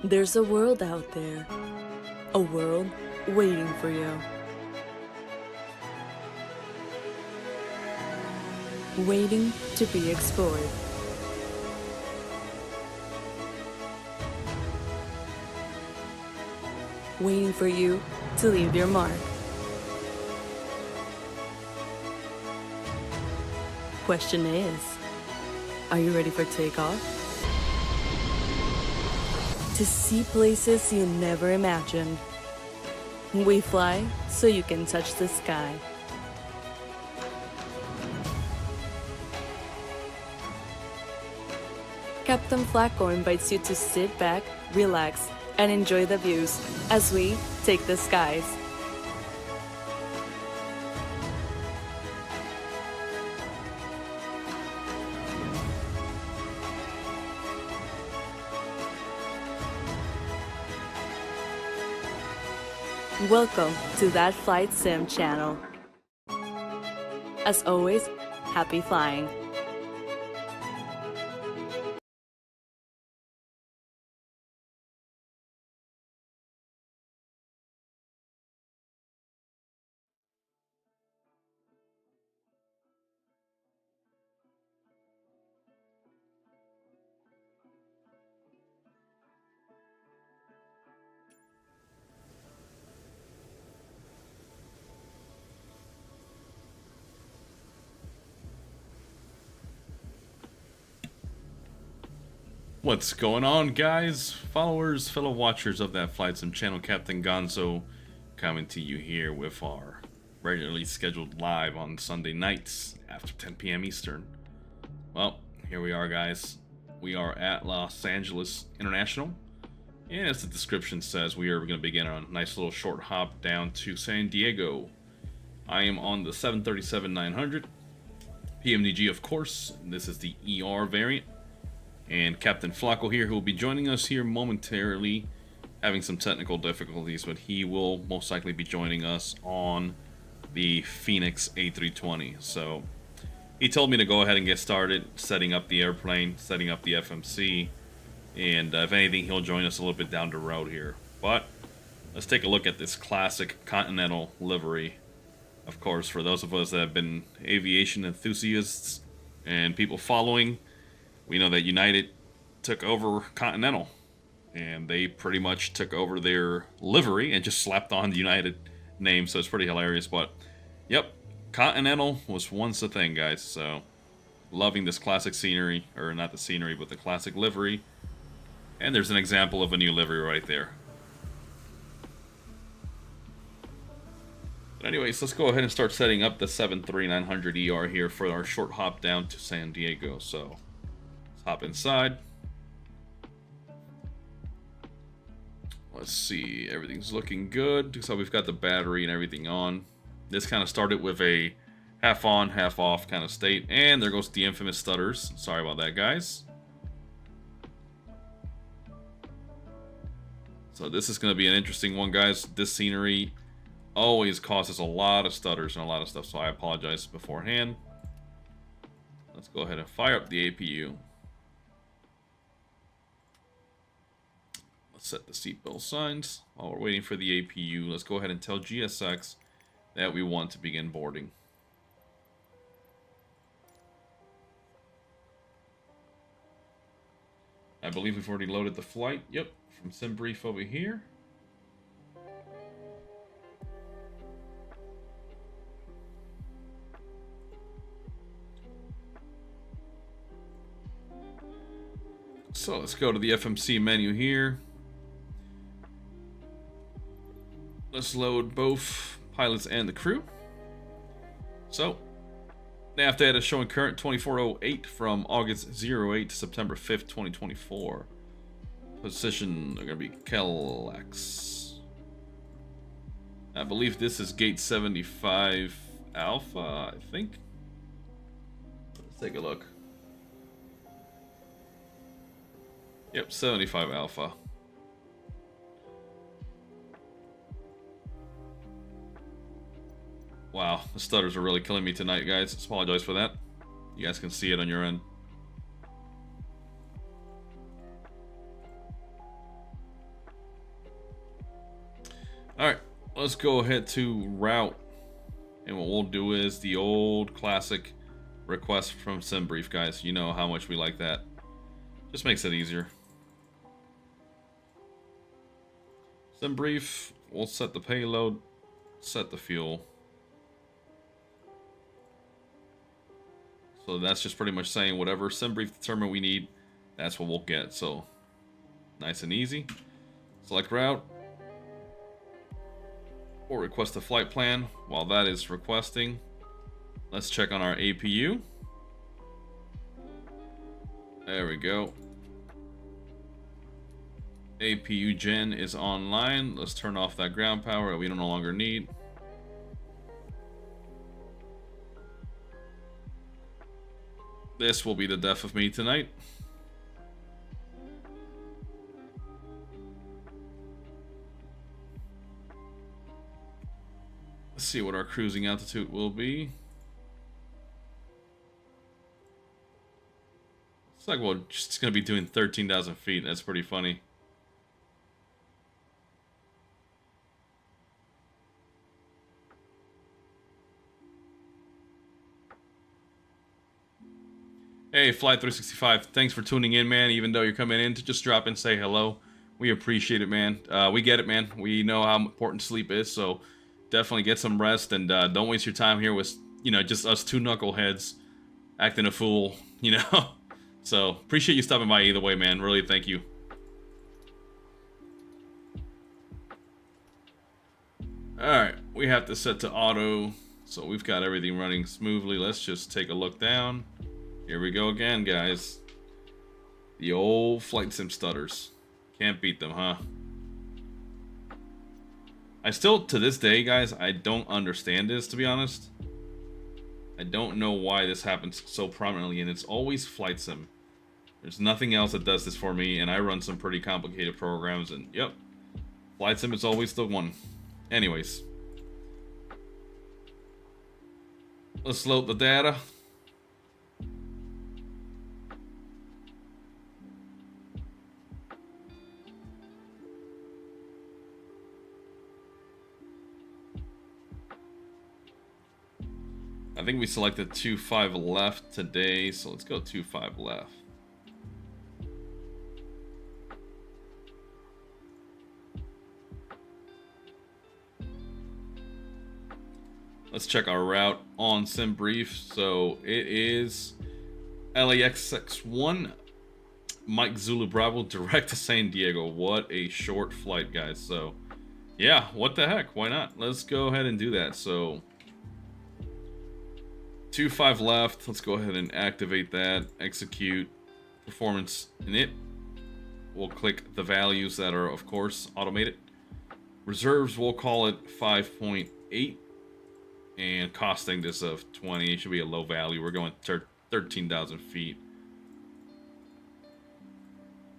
There's a world out there, a world waiting for you. Waiting to be explored. Waiting for you to leave your mark. Question is, are you ready for takeoff? To see places you never imagined. We fly so you can touch the sky. Captain Flacco invites you to sit back, relax, and enjoy the views as we take the skies. Welcome to That Flight Sim channel. As always, happy flying. What's going on, guys, followers, fellow watchers of That Flight Sim channel? Captain Gonzo coming to you here with our regularly scheduled live on Sunday nights after 10 p.m. Eastern. Well, here we are, guys. We are at Los Angeles International, and as the description says, we are going to begin a nice little short hop down to San Diego. I am on the 737-900 Pmdg, of course. This is the ER variant. And Captain Flacco here, who will be joining us here momentarily, having some technical difficulties, but he will most likely be joining us on the Phoenix A320. So he told me to go ahead and get started setting up the airplane, setting up the FMC, and if anything, he'll join us a little bit down the road here. But let's take a look at this classic Continental livery. Of course, for those of us that have been aviation enthusiasts and people following, we know that United took over Continental, and they pretty much took over their livery and just slapped on the United name, so it's pretty hilarious. But, yep, Continental was once a thing, guys, so loving this classic scenery, or not the scenery, but the classic livery. And there's an example of a new livery right there. But anyways, let's go ahead and start setting up the 737-900 ER here for our short hop down to San Diego. So hop inside. Let's see, everything's looking good. So we've got the battery and everything on. This kind of started with a half on, half off kind of state. And there goes the infamous stutters. Sorry about that, guys. So this is going to be an interesting one, guys. This scenery always causes a lot of stutters and a lot of stuff, so I apologize beforehand. Let's go ahead and fire up the APU. Set the seatbelt signs. While we're waiting for the APU, let's go ahead and tell GSX that we want to begin boarding. I believe we've already loaded the flight. Yep, from SimBrief over here. So let's go to the FMC menu here. Let's load both pilots and the crew. So, nav data showing current 2408 from August 08 to September 5th, 2024. Position are going to be Klax. I believe this is gate 75 Alpha, I think. Let's take a look. Yep, 75 Alpha. Wow, the stutters are really killing me tonight, guys. Apologize for that. You guys can see it on your end. Alright, let's go ahead to route. And what we'll do is the old classic request from SimBrief, guys. You know how much we like that. Just makes it easier. SimBrief, we'll set the payload, set the fuel. So that's just pretty much saying whatever SimBrief determine we need, that's what we'll get. So nice and easy. Select route. Or request a flight plan. While that is requesting, let's check on our APU. There we go. APU gen is online. Let's turn off that ground power that we no longer need. This will be the death of me tonight. Let's see what our cruising altitude will be. It's like, well, it's gonna be doing 13,000 feet. That's pretty funny. Hey, Flight 365, thanks for tuning in, man. Even though you're coming in to just drop and say hello, we appreciate it, man. We get it, man. We know how important sleep is, so definitely get some rest and don't waste your time here with, you know, just us two knuckleheads acting a fool, you know. So appreciate you stopping by either way, man. Really, thank you. All right, we have to set to auto, so we've got everything running smoothly. Let's just take a look down. Here we go again, guys. The old flight sim stutters. Can't beat them, huh? I still, to this day, guys, I don't understand this, to be honest. I don't know why this happens so prominently, and it's always flight sim. There's nothing else that does this for me, and I run some pretty complicated programs, and yep, flight sim is always the one. Anyways. Let's load the data. I think we selected 2-5 left today, so let's go 2-5 left. Let's check our route on SimBrief. So it is LAX-1, Mike Zulu Bravo, direct to San Diego. What a short flight, guys. So yeah, what the heck? Why not? Let's go ahead and do that. So 2-5 left. Let's go ahead and activate that. Execute performance init. We'll click the values that are, of course, automated. Reserves, we'll call it 5.8. And costing this of 20. It should be a low value. We're going 13,000 feet.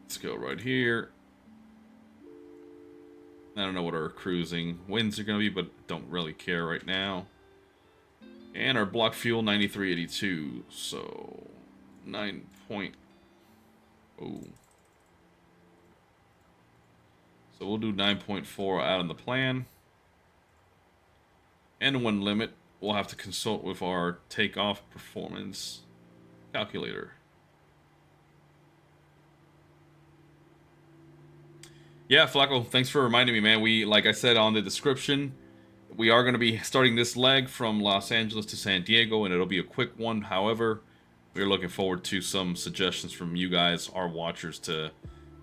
Let's go right here. I don't know what our cruising winds are going to be, but don't really care right now. And our block fuel 9382, so 9.0. So we'll do 9.4 out on the plan. And when limit, we'll have to consult with our takeoff performance calculator. Yeah, Flacco, thanks for reminding me, man. We, like I said on the description, we are going to be starting this leg from Los Angeles to San Diego, and it'll be a quick one. However, we're looking forward to some suggestions from you guys, our watchers, to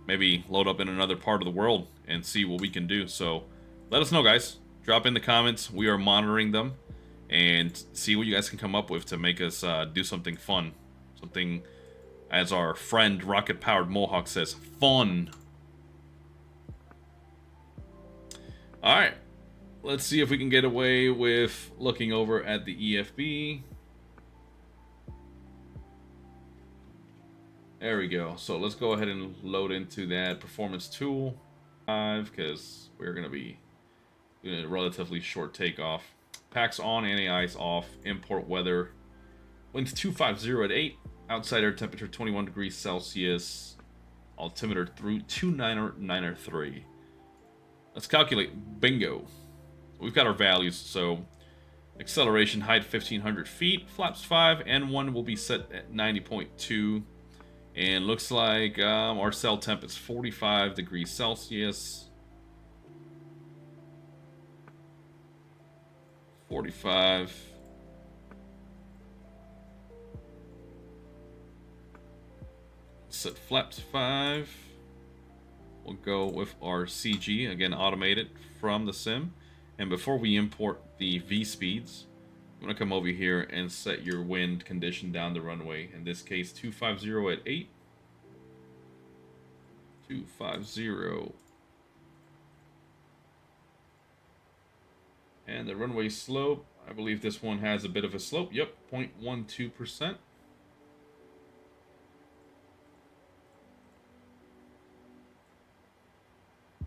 maybe load up in another part of the world and see what we can do. So let us know, guys. Drop in the comments. We are monitoring them and see what you guys can come up with to make us do something fun. Something, as our friend Rocket Powered Mohawk says, fun. All right. Let's see if we can get away with looking over at the EFB. There we go. So let's go ahead and load into that performance tool 5 because we're going to be doing a relatively short takeoff. Packs on, anti-ice off, import weather. Winds 250 at 8. Outside air temperature 21 degrees Celsius. Altimeter through 293. Let's calculate. Bingo. We've got our values. So acceleration height 1500 feet, flaps 5, and 1 will be set at 90.2. And looks like our cell temp is 45 degrees Celsius. 45. Set flaps 5. We'll go with our CG, again automated from the sim. And before we import the V speeds, I'm going to come over here and set your wind condition down the runway. In this case, 250 at 8. 250. And the runway slope, I believe this one has a bit of a slope. Yep, 0.12%.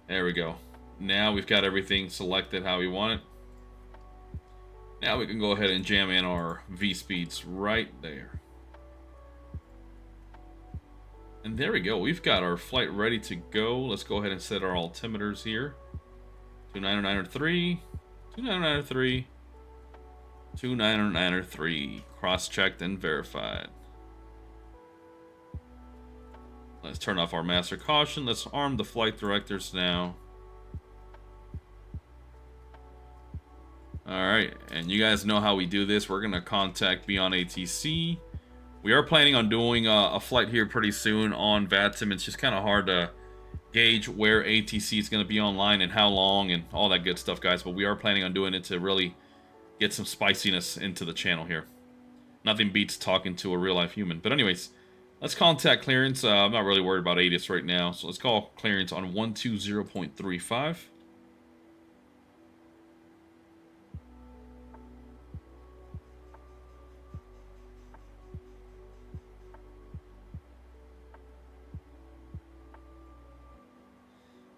There we go. Now we've got everything selected how we want it. Now we can go ahead and jam in our V speeds right there. And there we go. We've got our flight ready to go. Let's go ahead and set our altimeters here. 29903, 29903, 29903. Cross-checked and verified. Let's turn off our master caution. Let's arm the flight directors now. Alright, and you guys know how we do this. We're going to contact Beyond ATC. We are planning on doing a flight here pretty soon on VATSIM. It's just kind of hard to gauge where ATC is going to be online and how long and all that good stuff, guys. But we are planning on doing it to really get some spiciness into the channel here. Nothing beats talking to a real-life human. But anyways, let's contact clearance. I'm not really worried about ATIS right now. So let's call clearance on 120.35.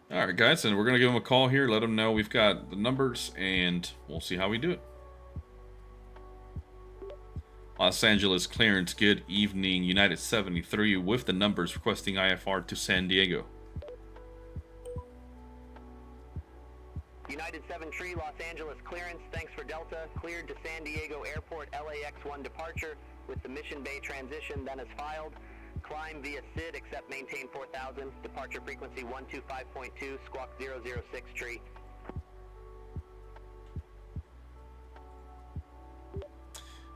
Alright guys, and we're going to give them a call here, let them know we've got the numbers, and we'll see how we do it. Los Angeles clearance, good evening, United 73 with the numbers requesting IFR to San Diego. United 73, Los Angeles clearance, thanks for Delta, cleared to San Diego Airport LAX-1 departure with the Mission Bay transition, then as filed. Climb via SID, accept maintain 4000, departure frequency 125.2, squawk 006 tree.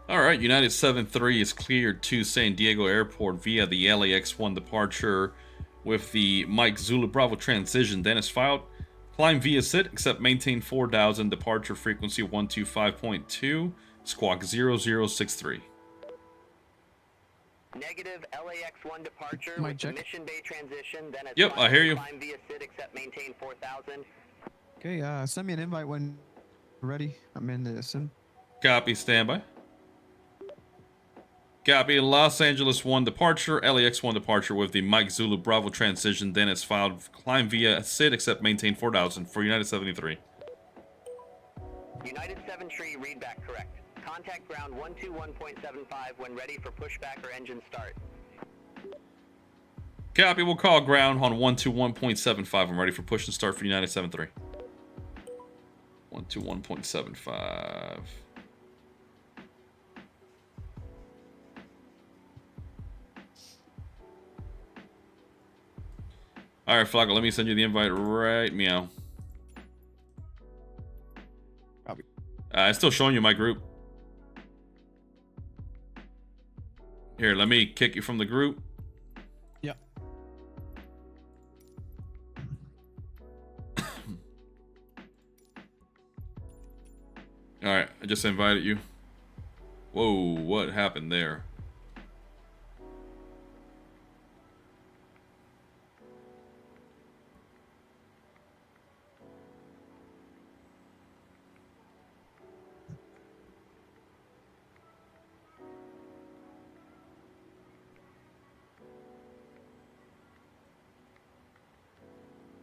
Alright, United 73 is cleared to San Diego Airport via the LAX-1 departure with the Mike Zulu Bravo transition, then as filed. Climb via SID, accept maintain 4000, departure frequency 125.2, squawk 0063. Negative, LAX-1 departure Mic with check. the Mission Bay transition, then as Yep, filed. I hear you. Climb via SID, accept maintain 4000. Okay, send me an invite when ready. I'm in the sim. Copy, standby. Copy, Los Angeles 1 departure, LAX-1 departure with the Mike Zulu Bravo transition, then as filed. Climb via SID, accept maintain 4000 for United 73. United 73, read back correct. Contact ground 121.75 when ready for pushback or engine start. Copy, we'll call ground on 121.75. I'm ready for push and start for United 73. 121.75. Alright, Flocko, let me send you the invite right meow. Copy. It's still showing you my group. Here, let me kick you from the group. Yeah. Alright, I just invited you. Whoa, what happened there?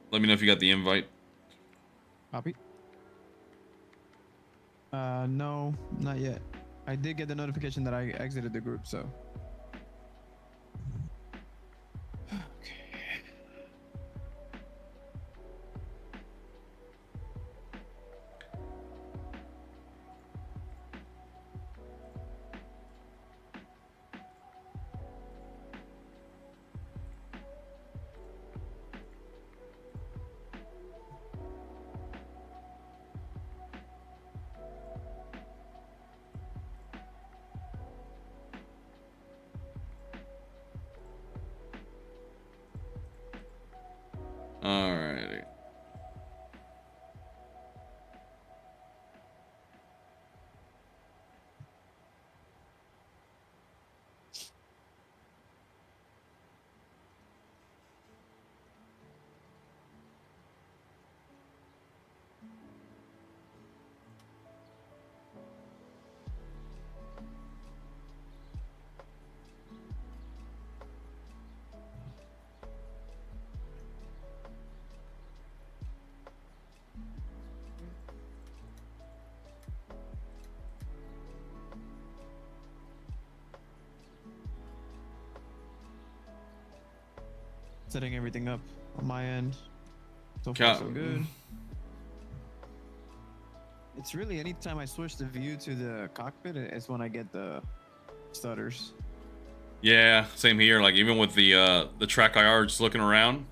Let me know if you got the invite. Copy. No, not yet. I did get the notification that I exited the group, so. Okay. Alrighty. Setting everything up on my end. So far, so good. It's really anytime I switch the view to the cockpit, it's when I get the stutters. Yeah, same here. Like even with the track IR just looking around,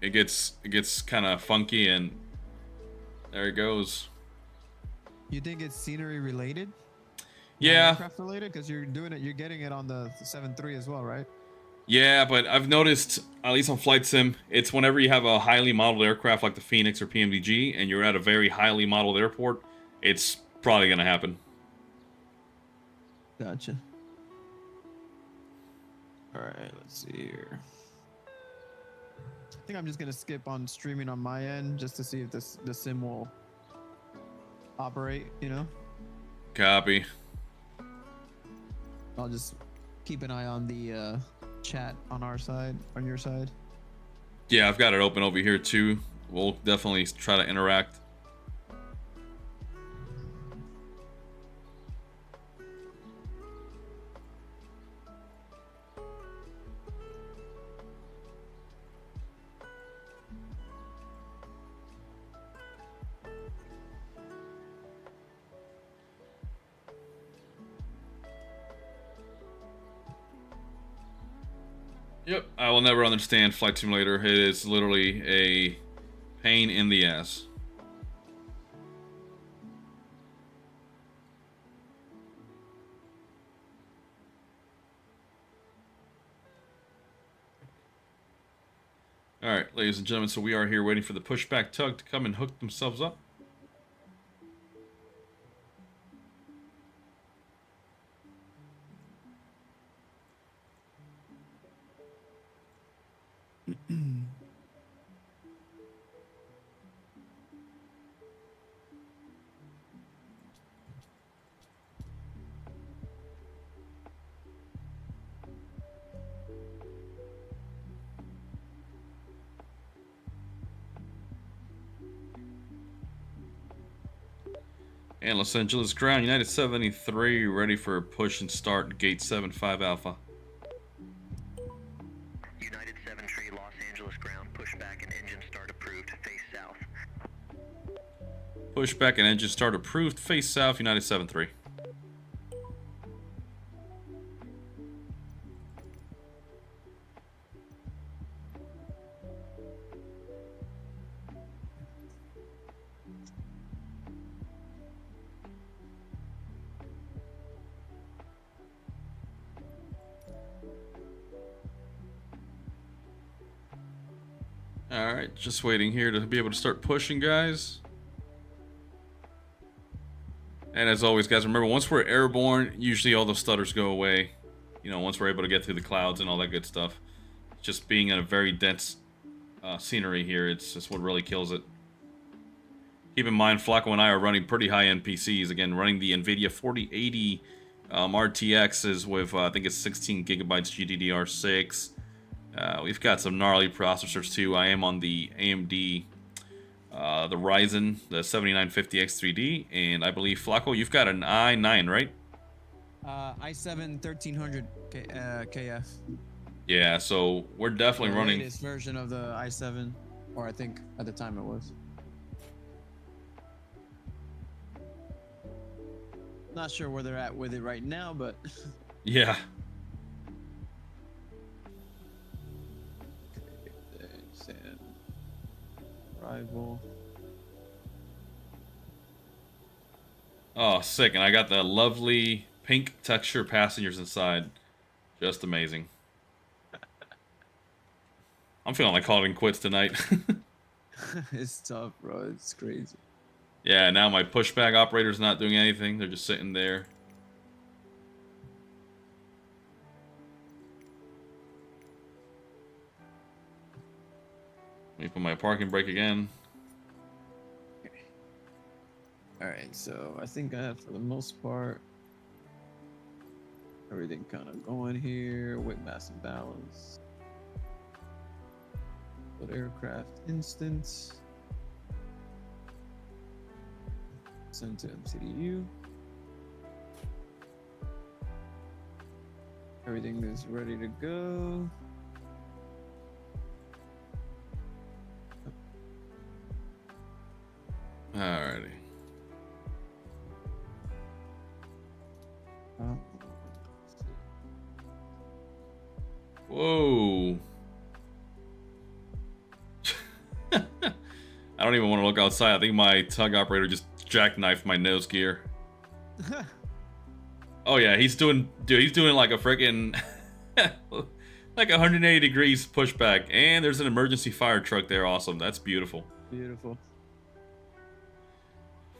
it gets kind of funky, and there it goes. You think it's scenery related? Yeah. Aircraft related, because you're getting it on the 7.3 as well, right? Yeah, but I've noticed, at least on Flight Sim, it's whenever you have a highly modeled aircraft like the Phoenix or Pmdg, and you're at a very highly modeled airport, it's probably going to happen. Gotcha. All right, let's see here. I think I'm just going to skip on streaming on my end just to see if the sim will operate, you know? Copy. I'll just keep an eye on the chat on our side, on your side. Yeah, I've got it open over here too. We'll definitely try to interact. Yep, I will never understand Flight Simulator. It is literally a pain in the ass. Alright, ladies and gentlemen, so we are here waiting for the pushback tug to come and hook themselves up. And Los Angeles ground, United 73, ready for push and start, gate 75 Alpha. United 73, Los Angeles ground, pushback and engine start approved, face south. Pushback and engine start approved, face south, United 73. Alright, just waiting here to be able to start pushing, guys. And as always, guys, remember, once we're airborne, usually all the stutters go away. You know, once we're able to get through the clouds and all that good stuff. Just being in a very dense scenery here, it's just what really kills it. Keep in mind, Flacco and I are running pretty high-end PCs. Again, running the NVIDIA 4080 RTXs with, I think it's 16 gigabytes GDDR6. We've got some gnarly processors too. I am on the AMD, the Ryzen, the 7950X3D, and I believe, Flacco, you've got an i9, right? i7 1300 KF. Yeah, so we're definitely running. The latest version of the i7, or I think at the time it was. Not sure where they're at with it right now, but Yeah. Rival. Oh, sick. And I got the lovely pink texture passengers inside. Just amazing. I'm feeling like calling quits tonight. It's tough, bro. It's crazy. Yeah, now my pushback operator's not doing anything. They're just sitting there. Let me put my parking brake again. All right, so I think I have, for the most part, everything kind of going here. Weight, mass, and balance. But aircraft instance. Send to MCDU. Everything is ready to go. Alrighty. Whoa. I don't even want to look outside. I think my tug operator just jackknifed my nose gear. Oh yeah, he's doing like a freaking like 180 degrees pushback, and there's an emergency fire truck there. Awesome, that's beautiful. Beautiful.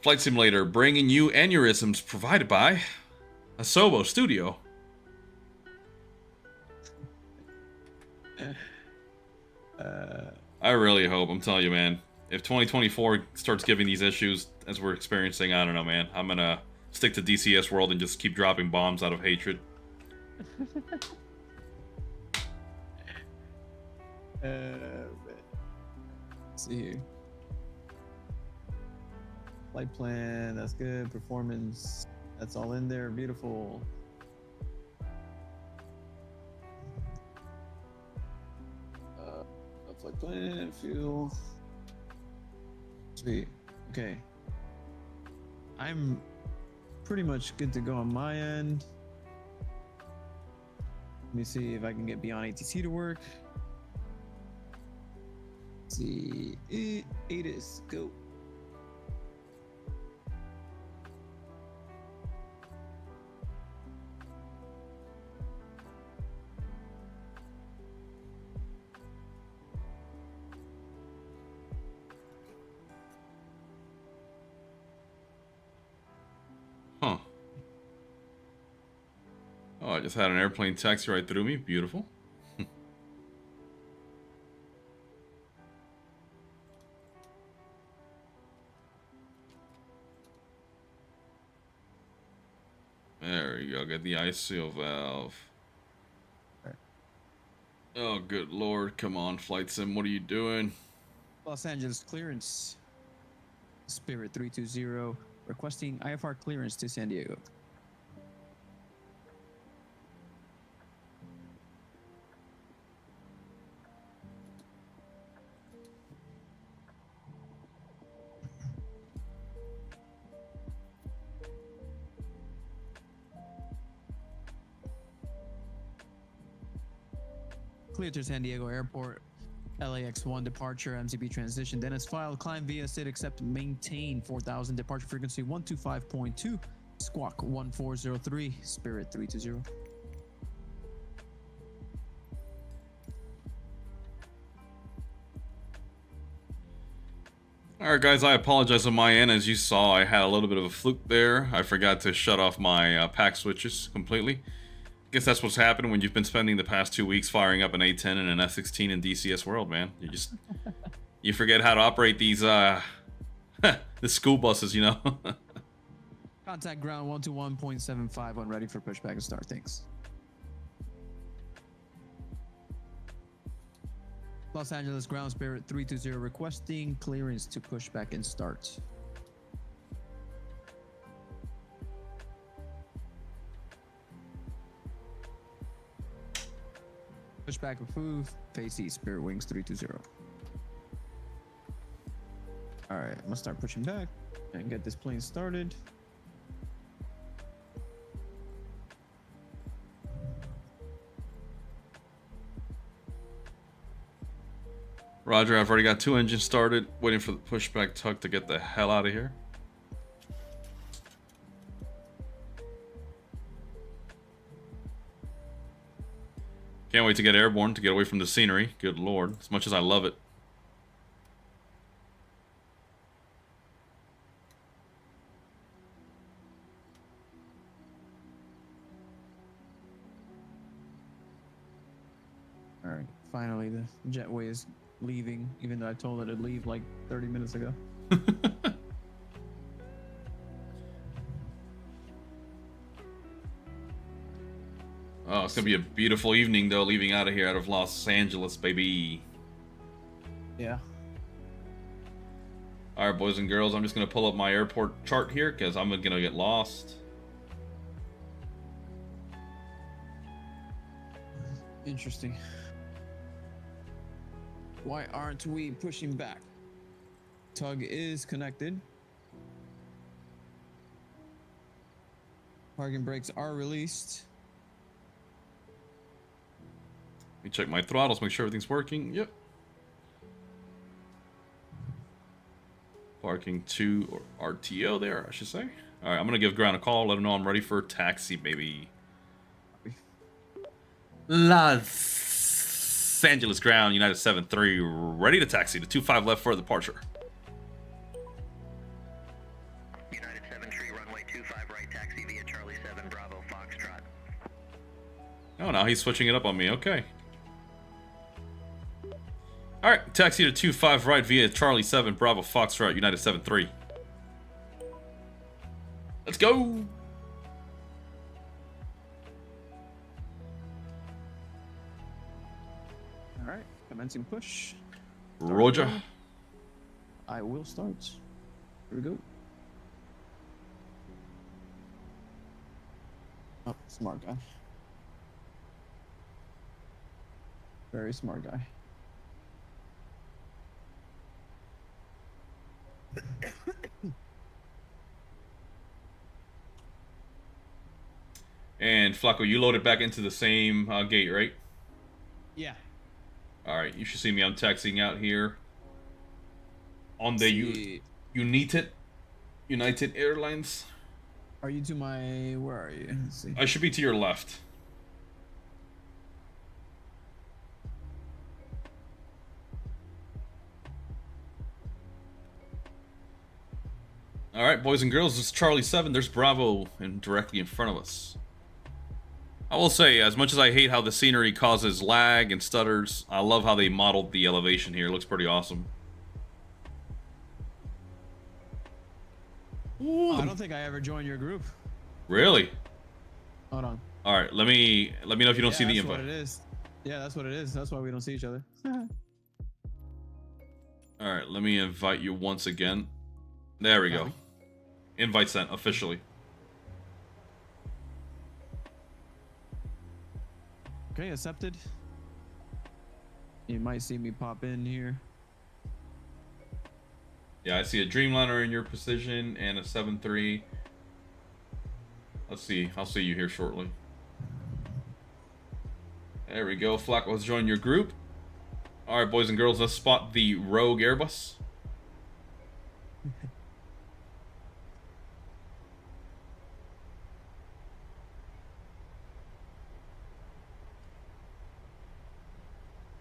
Flight Simulator bringing you aneurysms provided by Asobo Studio. I really hope, I'm telling you, man, if 2024 starts giving these issues as we're experiencing, I don't know, man. I'm gonna stick to DCS World and just keep dropping bombs out of hatred. Let's see here. Flight plan, that's good. Performance, that's all in there. Beautiful. Flight plan, fuel. Sweet. Okay. I'm pretty much good to go on my end. Let me see if I can get beyond ATC to work. Let's see. ATIS, go. Huh. Oh, I just had an airplane taxi right through me. Beautiful. There you go. Get the ice seal valve. Oh, good lord. Come on, Flight Sim. What are you doing? Los Angeles clearance. Spirit 320 requesting IFR clearance to San Diego. Clear to San Diego Airport. LAX1 departure, MCB transition. Then it's filed. Climb via SID, accept, maintain 4000. Departure frequency 125.2. Squawk 1403. Spirit 320. Alright guys, I apologize on my end. As you saw, I had a little bit of a fluke there. I forgot to shut off my pack switches completely. Guess that's what's happened when you've been spending the past 2 weeks firing up an A10 and an F16 in DCS World, man. You forget how to operate these the school buses, you know. Contact ground 121.75 when ready for pushback and start. Thanks. Los Angeles ground Spirit 320 requesting clearance to pushback and start. Pushback approved. Face east, Spirit Wings 320. All right, I'm gonna start pushing back and get this plane started. Roger, I've already got 2 engines started, waiting for the pushback tug to get the hell out of here. Can't wait to get airborne, to get away from the scenery. Good lord, as much as I love it. Finally, the jetway is leaving, even though I told it to leave like 30 minutes ago. Oh, it's gonna be a beautiful evening though, leaving out of here, out of Los Angeles, baby. Yeah. All right, boys and girls, I'm just gonna pull up my airport chart here because I'm gonna get lost. Interesting. Why aren't we pushing back? Tug is connected. Parking brakes are released. Let me check my throttles, make sure everything's working. Yep. Parking 2 or RTO there, I should say. All right, I'm gonna give ground a call, let them know I'm ready for a taxi, baby. Los Angeles ground, United 73, ready to taxi to 25 left for departure. United 73, runway 25 right, taxi via Charlie 7, Bravo, Foxtrot. Oh, now he's switching it up on me. Okay. All right, taxi to 25 right via Charlie 7, Bravo, Foxtrot, United 73. Let's go. All right, commencing push. Roger. I will start. Here we go. Oh, smart guy. Very smart guy. And Flacco, you loaded back into the same gate, right? Yeah. All right, you should see me. I'm taxiing out here on the United Airlines. Are you to my? Where are you? Let's see. I should be to your left. All right, boys and girls, this is Charlie 7. There's Bravo and directly in front of us. I will say, as much as I hate how the scenery causes lag and stutters, I love how they modeled the elevation here. It looks pretty awesome. Ooh. I don't think I ever joined your group. Really? Hold on. All right, let me know if you don't see the That's invite. what it is. Yeah, that's what it is. That's why we don't see each other. All right, let me invite you once again. There we go. Invite sent officially. Okay, accepted. You might see me pop in here. Yeah, I see a Dreamliner in your position and a 7-3. Let's see. I'll see you here shortly. There we go. Flacco's joined your group. All right, boys and girls, let's spot the Rogue Airbus.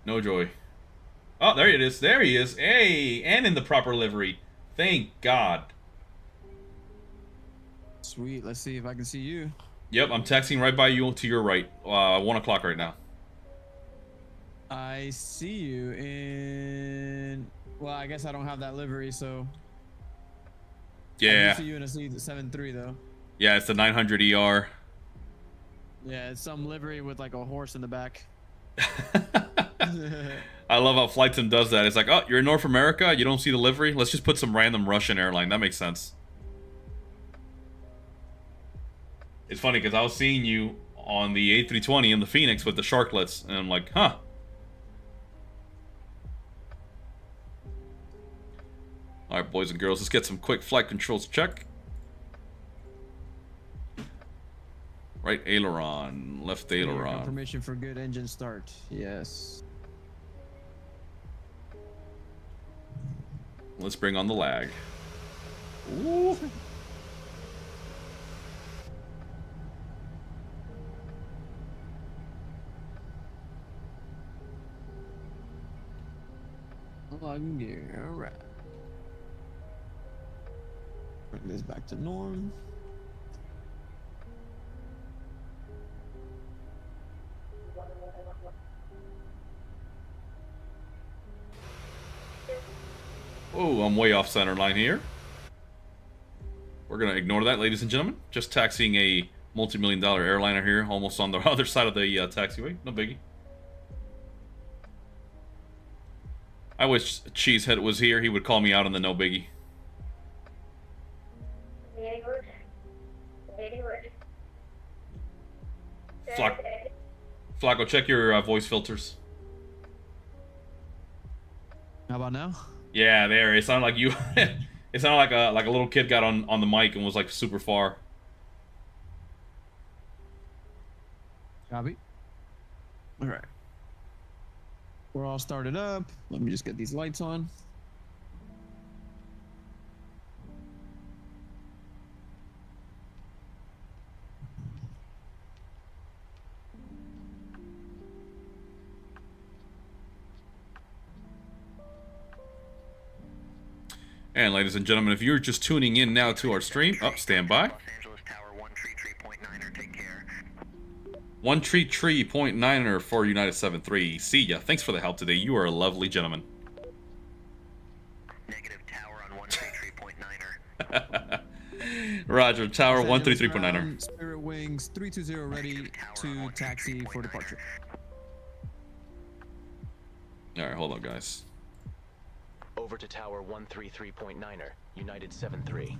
No joy. Oh, there it is. There he is. Hey, and in the proper livery. Thank God. Sweet. Let's see if I can see you. Yep, I'm taxiing right by you to your right. 1 o'clock right now. I see you in. Well, I guess I don't have that livery, so. Yeah. I do see you in a C73 though. Yeah, it's the 900 ER. Yeah, it's some livery with like a horse in the back. I love how Flight Sim does that. It's like, oh, you're in North America, you don't see the livery? Let's just put some random Russian airline. That makes sense. It's funny because I was seeing you on the A320 in the Phoenix with the sharklets, and I'm like, huh. Alright, boys and girls, let's get some quick flight controls check. Right aileron, left aileron. Confirmation for good engine start. Yes. Let's bring on the lag. Ooh. Logging gear. All right. Bring this back to norm. Oh, I'm way off center line here. We're gonna ignore that, ladies and gentlemen. Just taxiing a multi-million-dollar airliner here, almost on the other side of the taxiway. No biggie. I wish Cheesehead was here. He would call me out on the no biggie. Flacco, check your voice filters. How about now? Yeah, there. It sounded like you. It sounded like a little kid got on the mic and was like super far. Copy. All right. We're all started up. Let me just get these lights on. And ladies and gentlemen, if you're just tuning in now to our stream, stand by. Los Angeles Tower 133.9er, take care. 133.9er for United 7-3. See ya. Thanks for the help today. You are a lovely gentleman. Negative Tower on 133.9er. Roger, Tower Los Angeles 133.9er. ground, Spirit Wings 320 ready to taxi for departure. Alright, hold up, guys. Over to Tower 133.9er, United 7-3.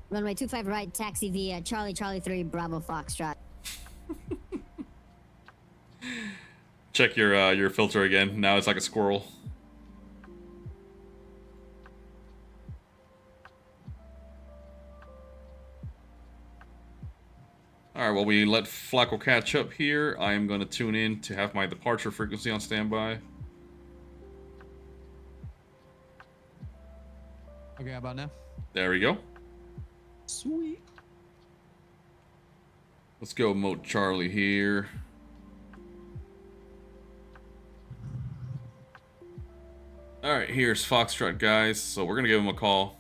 Runway 25 right, taxi via Charlie 3, Bravo Foxtrot. Check your filter again. Now it's like a squirrel. Alright, while we let Flacco catch up here, I am going to tune in to have my departure frequency on standby. Okay, how about now? There we go. Sweet. Let's go Moat Charlie here. Alright, here's Foxtrot, guys. So we're going to give him a call.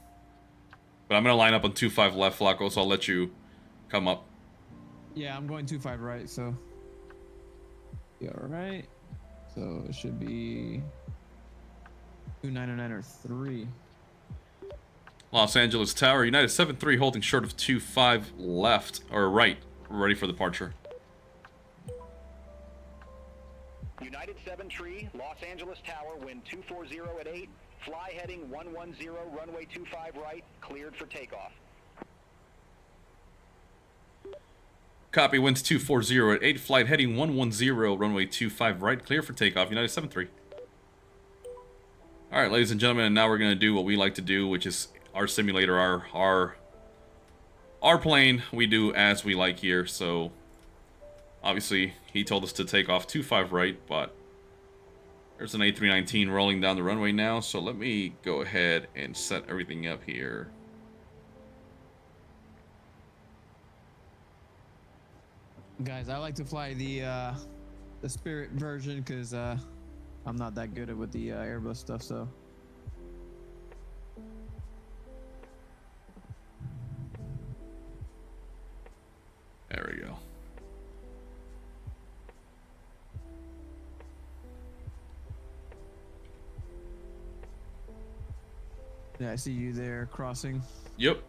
But I'm going to line up on 2-5 left, Flacco, so I'll let you come up. Yeah, I'm going 2-5 right, so. Yeah, alright. So it should be 299 or 3. Los Angeles Tower, United 7-3 holding short of 2-5 left, or right, ready for departure. United 7-3, Los Angeles Tower, wind 240 at 8, fly heading 110, runway 25 right, cleared for takeoff. Copy, winds 240 at 8, flight heading 110, runway 25 right, clear for takeoff, United 7-3. Alright, ladies and gentlemen, and now we're going to do what we like to do, which is our simulator, our plane, we do as we like here. So obviously he told us to take off 25 right, but there's an A319 rolling down the runway now, so let me go ahead and set everything up here. Guys, I like to fly the Spirit version because I'm not that good with the Airbus stuff, so. There we go. Yeah, I see you there crossing. Yep.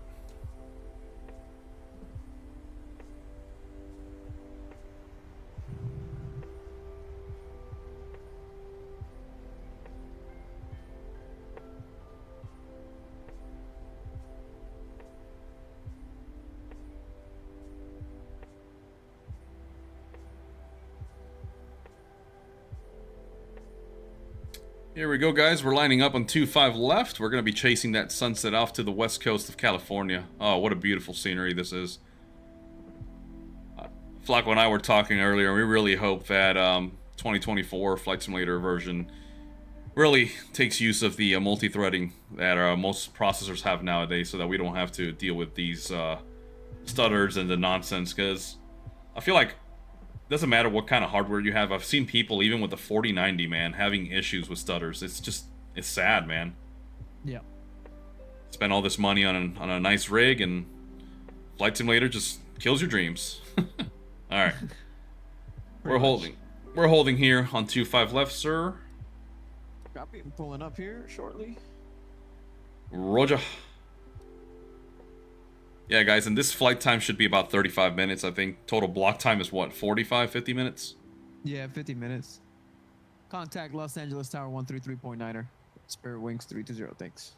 Here we go, guys. We're lining up on 2-5 left. We're going to be chasing that sunset off to the west coast of California. Oh, what a beautiful scenery this is. Flacco and I were talking earlier. We really hope that 2024 Flight Simulator version really takes use of the multi-threading that most processors have nowadays, so that we don't have to deal with these stutters and the nonsense. Because I feel like doesn't matter what kind of hardware you have. I've seen people, even with the 4090, man, having issues with stutters. It's sad, man. Yeah. Spend all this money on a nice rig, and Flight Simulator just kills your dreams. All right. We're holding here on 2-5 left, sir. Copy. I'm pulling up here shortly. Roger. Yeah, guys, and this flight time should be about 35 minutes, I think. Total block time is what, 45, 50 minutes? Yeah, 50 minutes. Contact Los Angeles Tower 133.9er. Spirit Wings 320. Thanks.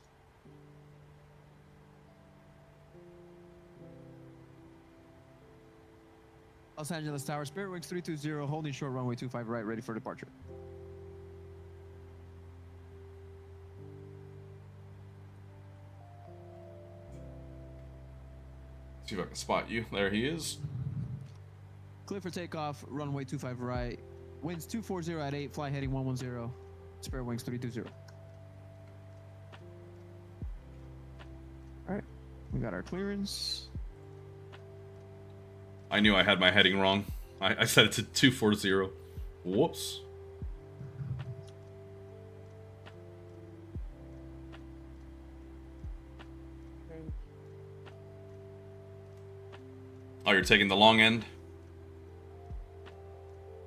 Los Angeles Tower, Spirit Wings 320, holding short runway 25 right, ready for departure. See if I can spot you. There he is. Clear for takeoff, runway 25 right. Winds 240 at 8, fly heading 110. Spirit Wings 320. All right, we got our clearance. I knew I had my heading wrong. I set it to 240. Whoops. Oh, you're taking the long end?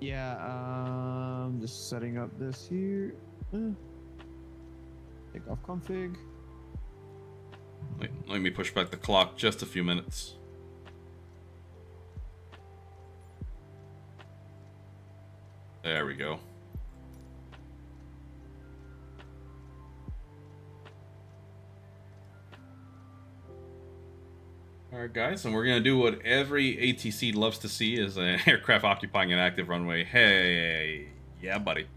Yeah, just setting up this here. Takeoff config. Wait, let me push back the clock just a few minutes. There we go. Alright guys, and we're going to do what every ATC loves to see is an aircraft occupying an active runway. Hey, yeah buddy.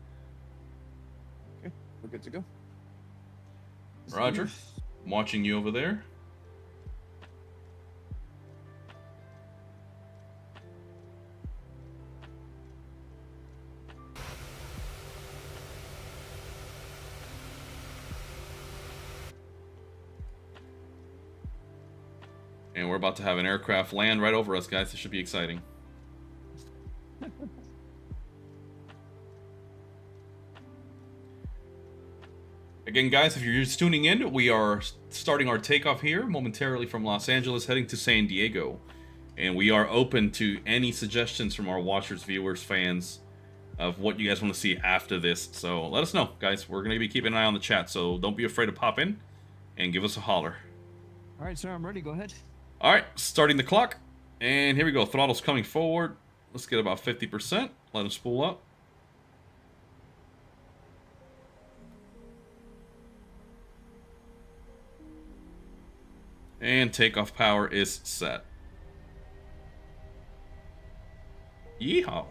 Okay, we're good to go. Roger, I'm watching you over there. And we're about to have an aircraft land right over us, guys. This should be exciting. Again, guys, if you're just tuning in, we are starting our takeoff here momentarily from Los Angeles, heading to San Diego. And we are open to any suggestions from our watchers, viewers, fans of what you guys want to see after this. So let us know, guys. We're going to be keeping an eye on the chat, so don't be afraid to pop in and give us a holler. All right, sir, I'm ready. Go ahead. All right, starting the clock. And here we go. Throttle's coming forward. Let's get about 50%. Let them spool up. And takeoff power is set. Yeehaw.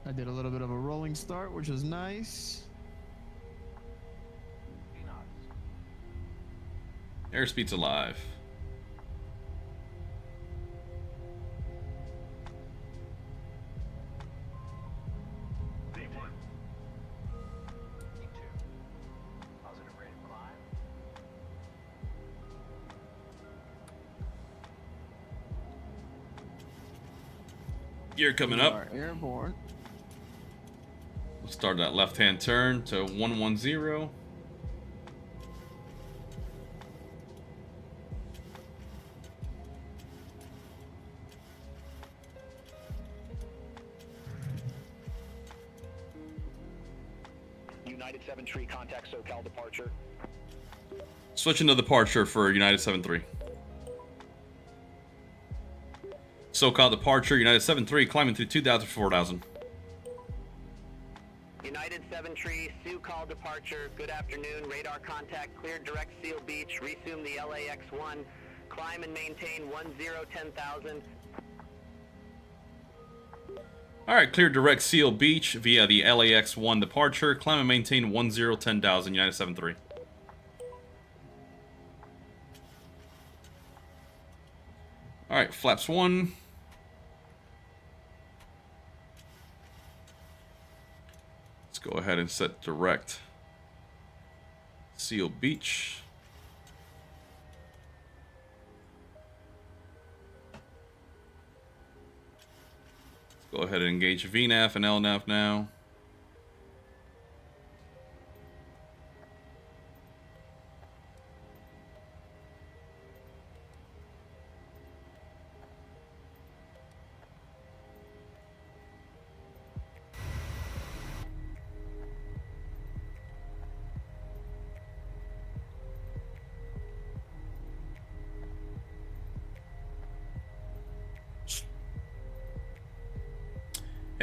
I did a little bit of a rolling start, which was nice. Airspeed's alive. Gear coming We up. are airborne. We'll start that left-hand turn to 110. United 7 Tree, contact SoCal departure. Switching to departure for United 7-3. SoCal departure, United 7-3, climbing to 2,000 for 4,000. United 7 Tree, Sioux call departure. Good afternoon. Radar contact cleared direct Seal Beach. Resume the LAX-1. Climb and maintain 10,000. Alright, clear direct Seal Beach via the LAX-1 departure. Climb and maintain 10,000, United 7-3. Alright, flaps 1. Let's go ahead and set direct Seal Beach. Let's go ahead and engage VNAV and LNAV now.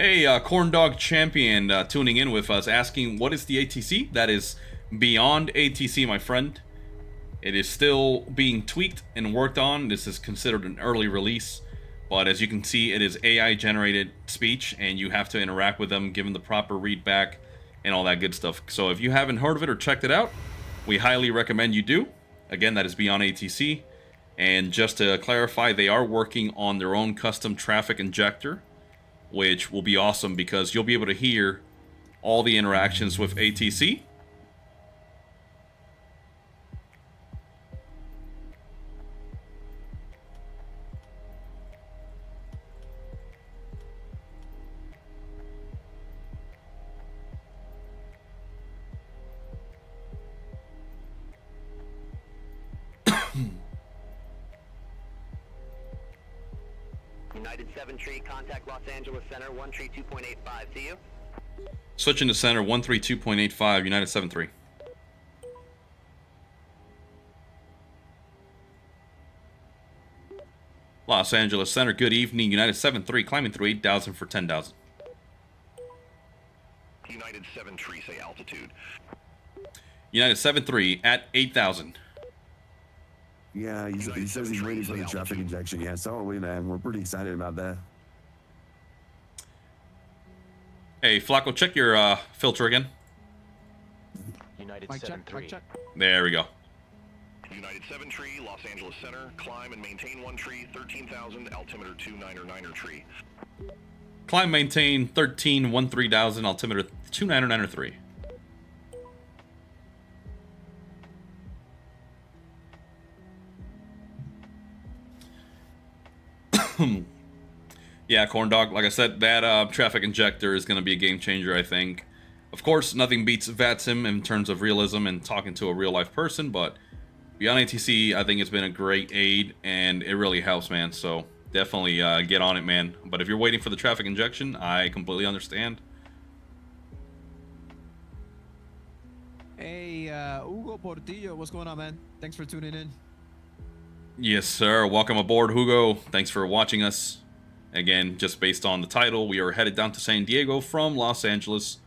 Hey, Corn Dog Champion tuning in with us, asking what is the ATC? That is beyond ATC, my friend. It is still being tweaked and worked on. This is considered an early release, but as you can see, it is AI generated speech, and you have to interact with them, give them the proper readback, and all that good stuff. So if you haven't heard of it or checked it out, we highly recommend you do. Again, that is beyond ATC. And just to clarify, they are working on their own custom traffic injector, which will be awesome because you'll be able to hear all the interactions with ATC. United 7 Tree, contact Los Angeles Center, 132.85. See you. Switching to center, 132.85, United 7-3. Los Angeles Center, good evening, United 7-3, climbing through 8,000 for 10,000. United 7 Tree, say altitude. United 7-3 at 8,000. Yeah, he says he's waiting for the traffic injection. Yeah, so are we, man. We're pretty excited about that. Hey, Flacco, check your filter again. United Mic check, 7-3. mic check. There we go. United 7 Tree, Los Angeles Center, climb and maintain 1 tree, 13,000, altimeter 299er tree. Climb, maintain, 13,000, altimeter 299.3. Yeah, Corn Dog, like I said, that traffic injector is going to be a game changer, I think. Of course, nothing beats VATSIM in terms of realism and talking to a real-life person, but beyond ATC, I think it's been a great aid, and it really helps, man. So definitely get on it, man. But if you're waiting for the traffic injection, I completely understand. Hey, Hugo Portillo, what's going on, man? Thanks for tuning in. Yes, sir. Welcome aboard, Hugo. Thanks for watching us. Again, just based on the title, we are headed down to San Diego from Los Angeles.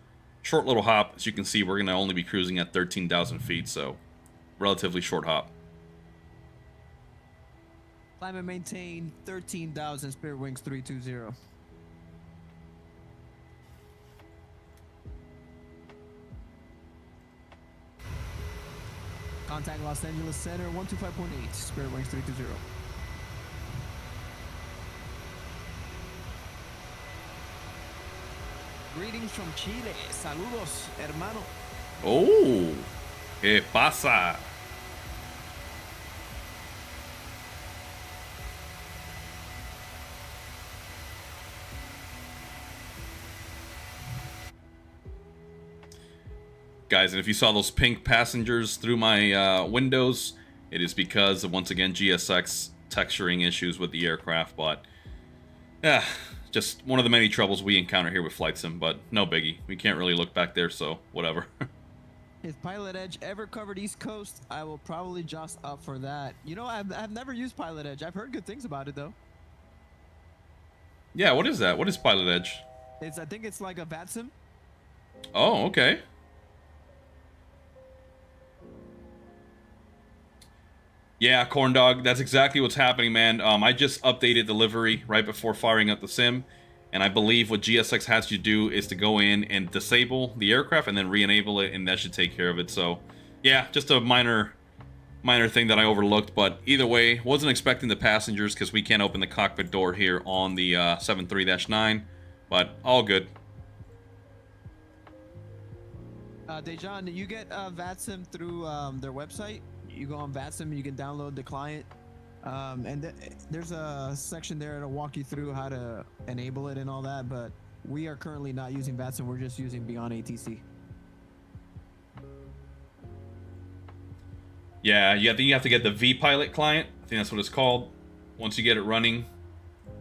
Short little hop. As you can see, we're going to only be cruising at 13,000 feet, so relatively short hop. Climb and maintain 13,000, Spirit Wings 320. Contact Los Angeles Center, 125.8, Spirit Wings 320. Greetings from Chile. Saludos, hermano. Oh, ¿qué pasa? Guys, and if you saw those pink passengers through my windows, it is because of, once again, GSX texturing issues with the aircraft, but yeah, just one of the many troubles we encounter here with Flight Sim, but no biggie. We can't really look back there, so whatever. If Pilot Edge ever covered East Coast, I will probably just up for that. You know, I've never used Pilot Edge. I've heard good things about it, though. Yeah, what is that? What is Pilot Edge? I think it's like a VATSIM. Oh, okay. Yeah, Corn Dog, that's exactly what's happening, man. I just updated the livery right before firing up the sim, and I believe what GSX has you do is to go in and disable the aircraft and then re-enable it, and that should take care of it. So, yeah, just a minor thing that I overlooked, but either way, wasn't expecting the passengers because we can't open the cockpit door here on the 73-9, but all good. Dejan, you get VATSIM through their website. You go on VATSIM, you can download the client, and there's a section there that'll walk you through how to enable it and all that, but we are currently not using VATSIM, we're just using Beyond ATC. Yeah, you have to get the V-Pilot client. I think that's what it's called. Once you get it running,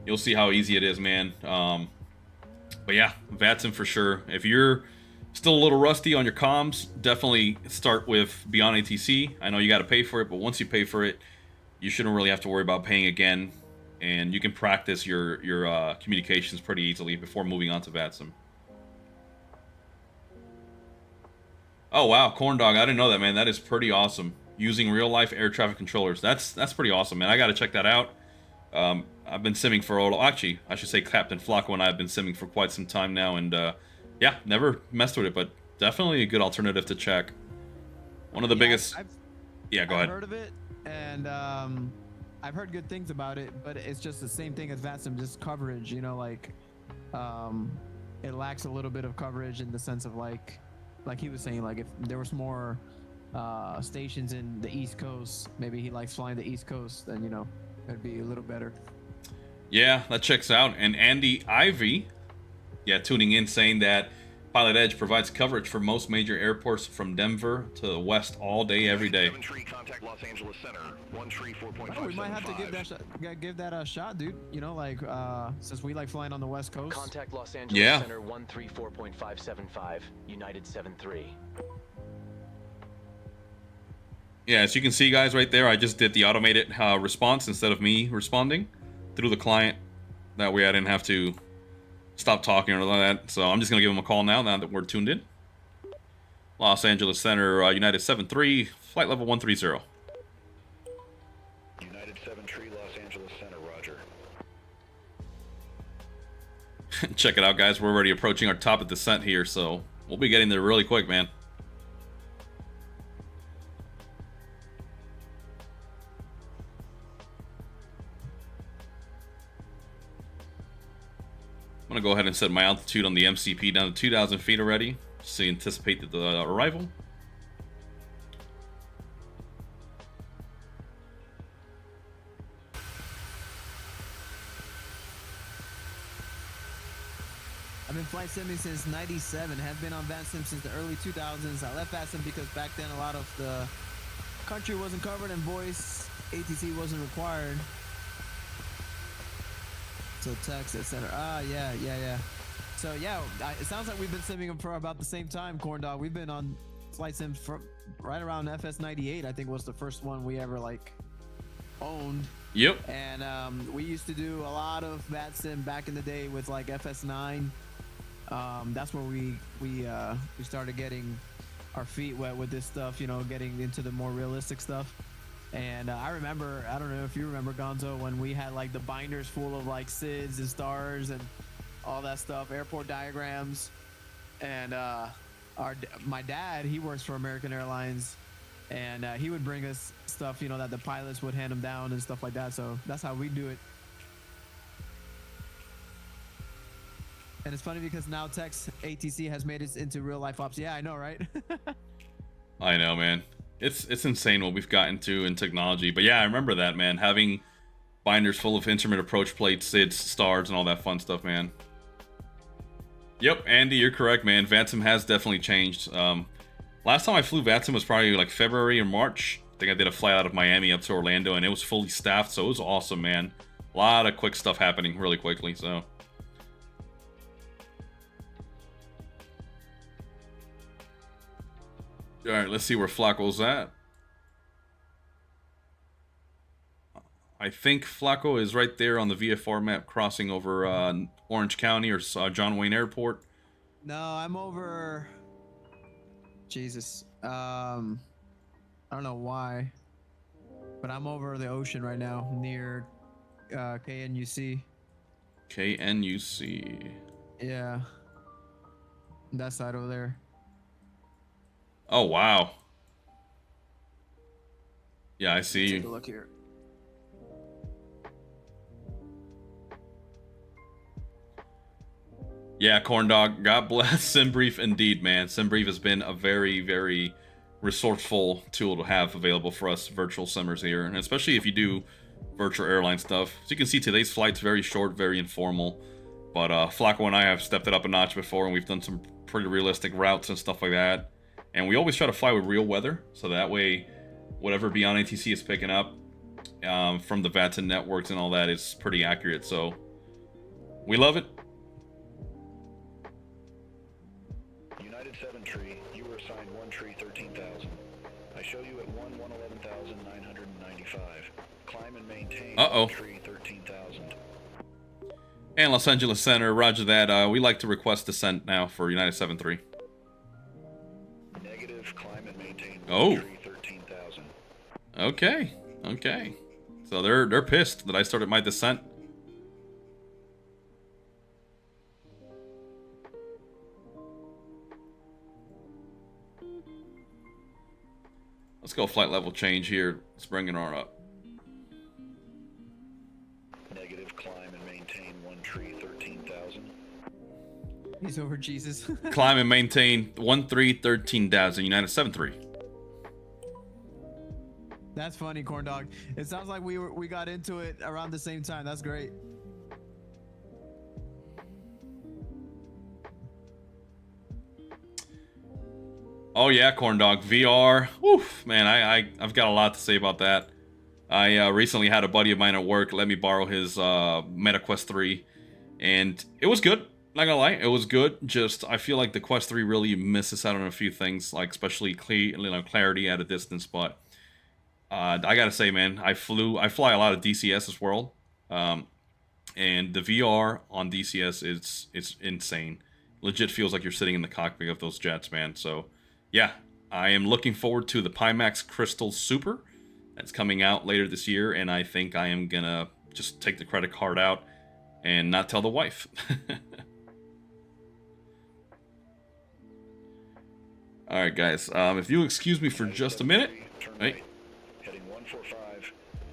you'll see how easy it is, man. But yeah, VATSIM for sure. If you're still a little rusty on your comms, definitely start with Beyond ATC. I know you got to pay for it, but once you pay for it, you shouldn't really have to worry about paying again and you can practice your communications pretty easily before moving on to VATSIM. Oh wow, Corn Dog, I didn't know that, man. That is pretty awesome. Using real life air traffic controllers. That's pretty awesome, man. I gotta check that out. I've been simming for actually, I should say Captain Flacco and I have been simming for quite some time now, and yeah, never messed with it, but definitely a good alternative to check. One of the biggest. Yeah, go ahead. I've heard of it, and I've heard good things about it, but it's just the same thing as VATSIM, just coverage. You know, like it lacks a little bit of coverage in the sense of like he was saying, like if there was more stations in the East Coast, maybe he likes flying the East Coast, then you know it'd be a little better. Yeah, that checks out. And Andy Ivy, yeah, tuning in, saying that Pilot Edge provides coverage for most major airports from Denver to the west all day, every day. Contact Los Angeles Center, 134.575. Oh, we might have to give that a shot, dude. You know, like since we like flying on the West Coast. Contact Los Angeles Center 134.575, United 73. Yeah, as you can see, guys, right there, I just did the automated response instead of me responding through the client. That way I didn't have to stop talking or anything like that. So I'm just going to give him a call now that we're tuned in. Los Angeles Center, United 73, flight level 130. United 73, Los Angeles Center, roger. Check it out, guys. We're already approaching our top of descent here, so we'll be getting there really quick, man. I'm going to go ahead and set my altitude on the MCP down to 2,000 feet already, just to anticipate the arrival. I've been flight simming since '97. Have been on VATSIM since the early 2000s. I left VATSIM because back then a lot of the country wasn't covered and voice ATC wasn't required. So text, etc. Yeah. So yeah, it sounds like we've been simming for about the same time, Corn Dog. We've been on flight sims for right around FS 98. I think was the first one we ever like owned. Yep. And we used to do a lot of VATSIM back in the day with like FS 9. That's where we started getting our feet wet with this stuff. You know, getting into the more realistic stuff. And I remember, I don't know if you remember, Gonzo, when we had like the binders full of like SIDS and stars and all that stuff, airport diagrams. And my dad, he works for American Airlines, and he would bring us stuff, you know, that the pilots would hand them down and stuff like that. So that's how we do it. And it's funny because now Tex ATC has made it into real life ops. Yeah, I know, right? I know, man. It's insane what we've gotten to in technology. But yeah, I remember that, man. Having binders full of instrument approach plates, SIDS, stars, and all that fun stuff, man. Yep, Andy, you're correct, man. VATSIM has definitely changed. Last time I flew VATSIM was probably like February or March. I think I did a flight out of Miami up to Orlando, and it was fully staffed, so it was awesome, man. A lot of quick stuff happening really quickly, so... All right, let's see where Flacco's at. I think Flacco is right there on the VFR map, crossing over Orange County or John Wayne Airport. No, I'm over... Jesus. I don't know why, but I'm over the ocean right now, near KNUC. KNUC. Yeah. That side over there. Oh, wow. Yeah, I see you. Take a look here. Yeah, Corn Dog, God bless SimBrief indeed, man. SimBrief has been a very, very resourceful tool to have available for us virtual simmers here, and especially if you do virtual airline stuff. As you can see, today's flight's very short, very informal, but Flacco and I have stepped it up a notch before, and we've done some pretty realistic routes and stuff like that. And we always try to fly with real weather, so that way whatever Beyond ATC is picking up from the VATSIM networks and all that is pretty accurate, so we love it. United 7 tree, you were assigned 1 tree 13,000. I show you at 111,995. Climb and maintain. Uh-oh. Tree 13,000. And Los Angeles Center, roger that. We like to request descent now for United 7-3. Negative. Climb and maintain. Oh. Tree 13,000. Okay. Okay. So they're pissed that I started my descent. Let's go flight level change here. Let's bring it on up. Negative. Climb and maintain 1 tree 13,000. He's over Jesus. Climb and maintain 13,000 United 7-3. That's funny, corn dog. It sounds like we got into it around the same time. That's great. Oh yeah, corn dog VR. Oof, man, I've got a lot to say about that. I recently had a buddy of mine at work let me borrow his MetaQuest 3, and it was good. Not gonna lie, it was good. Just I feel like the Quest 3 really misses out on a few things, like especially clarity at a distance. But I gotta say, man, I fly a lot of DCS as well, and the VR on DCS it's insane. Legit feels like you're sitting in the cockpit of those jets, man. So yeah, I am looking forward to the Pimax Crystal Super that's coming out later this year, and I think I am gonna just take the credit card out and not tell the wife. All right, guys. If you excuse me for just a minute. Turn Hey. right. Heading 145.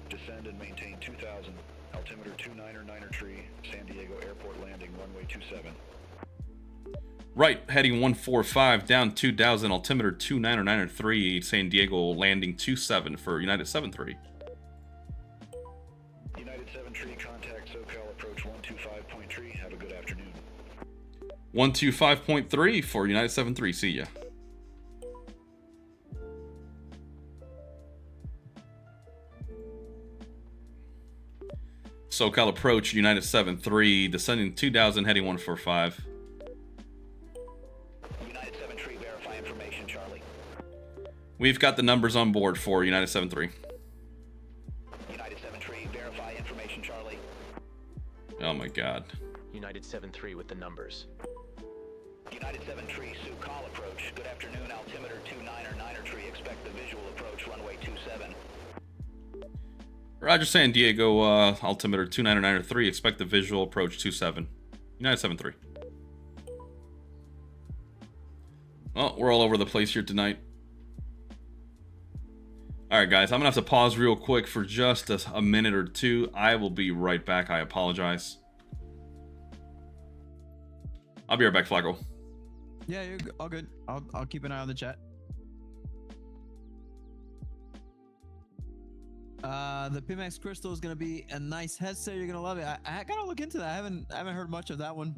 Descend and maintain 2,000. Altimeter 29er tree. San Diego Airport landing runway 27. Right, heading 145, down 2,000, altimeter 2993, San Diego landing 27 for United 7-3. United 7 tree, contact SoCal approach 125.3. Have a good afternoon. 125.3 for United 7-3, see ya. SoCal approach, United 7-3, descending 2,000, heading 145. United 7 tree, verify information, Charlie. We've got the numbers on board for United 7-3. United 7 tree, verify information, Charlie. Oh my god. United 7-3 with the numbers. United 7 tree, SoCal approach. Good afternoon, altimeter 29er tree. Expect the visual approach runway 27. Roger, San Diego, altimeter 2993, expect the visual approach 27. United 7-3. Well, we're all over the place here tonight. Alright guys, I'm gonna have to pause real quick for just a minute or two. I will be right back, I apologize. I'll be right back, Flacco. Yeah, you're all good. I'll keep an eye on the chat. The Pmdg Crystal is gonna be a nice headset. You're gonna love it. I gotta look into that. I haven't heard much of that one.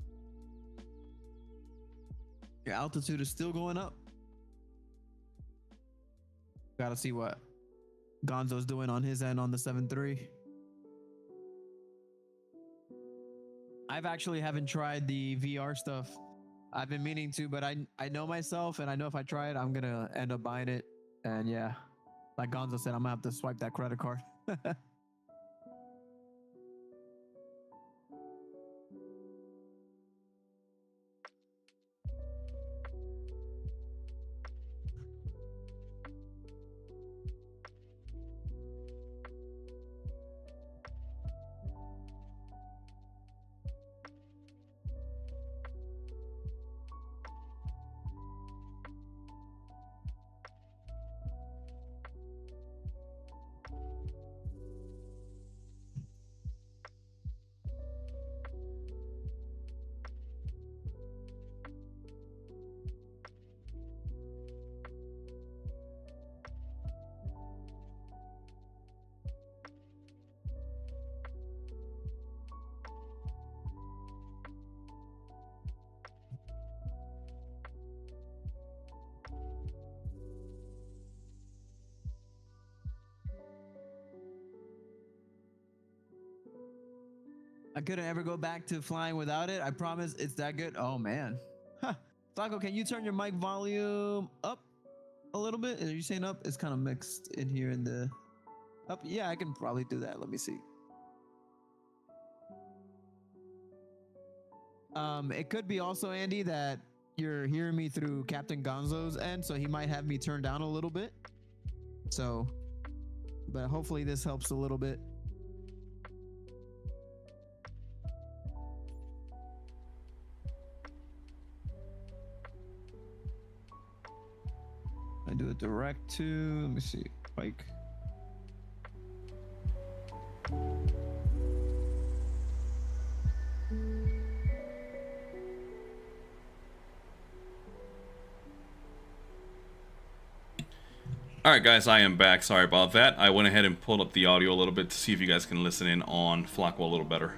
Your altitude is still going up. Gotta see what Gonzo's doing on his end on the 7-3. I've actually haven't tried the VR stuff. I've been meaning to, but I know myself, and I know if I try it, I'm gonna end up buying it. And yeah, like Gonzo said, I'm gonna have to swipe that credit card. I couldn't ever go back to flying without it. I promise it's that good. Oh man. Huh. Taco, can you turn your mic volume up? a little bit? Are you saying up? It's kind of mixed in here in the up. Yeah, I can probably do that. Let me see. It could be also, Andy, that you're hearing me through Captain Gonzo's end, so he might have me turned down a little bit. So, but hopefully this helps a little bit. I do it direct to, let me see, Pike. Alright guys, I am back. Sorry about that. I went ahead and pulled up the audio a little bit to see if you guys can listen in on Flacco a little better.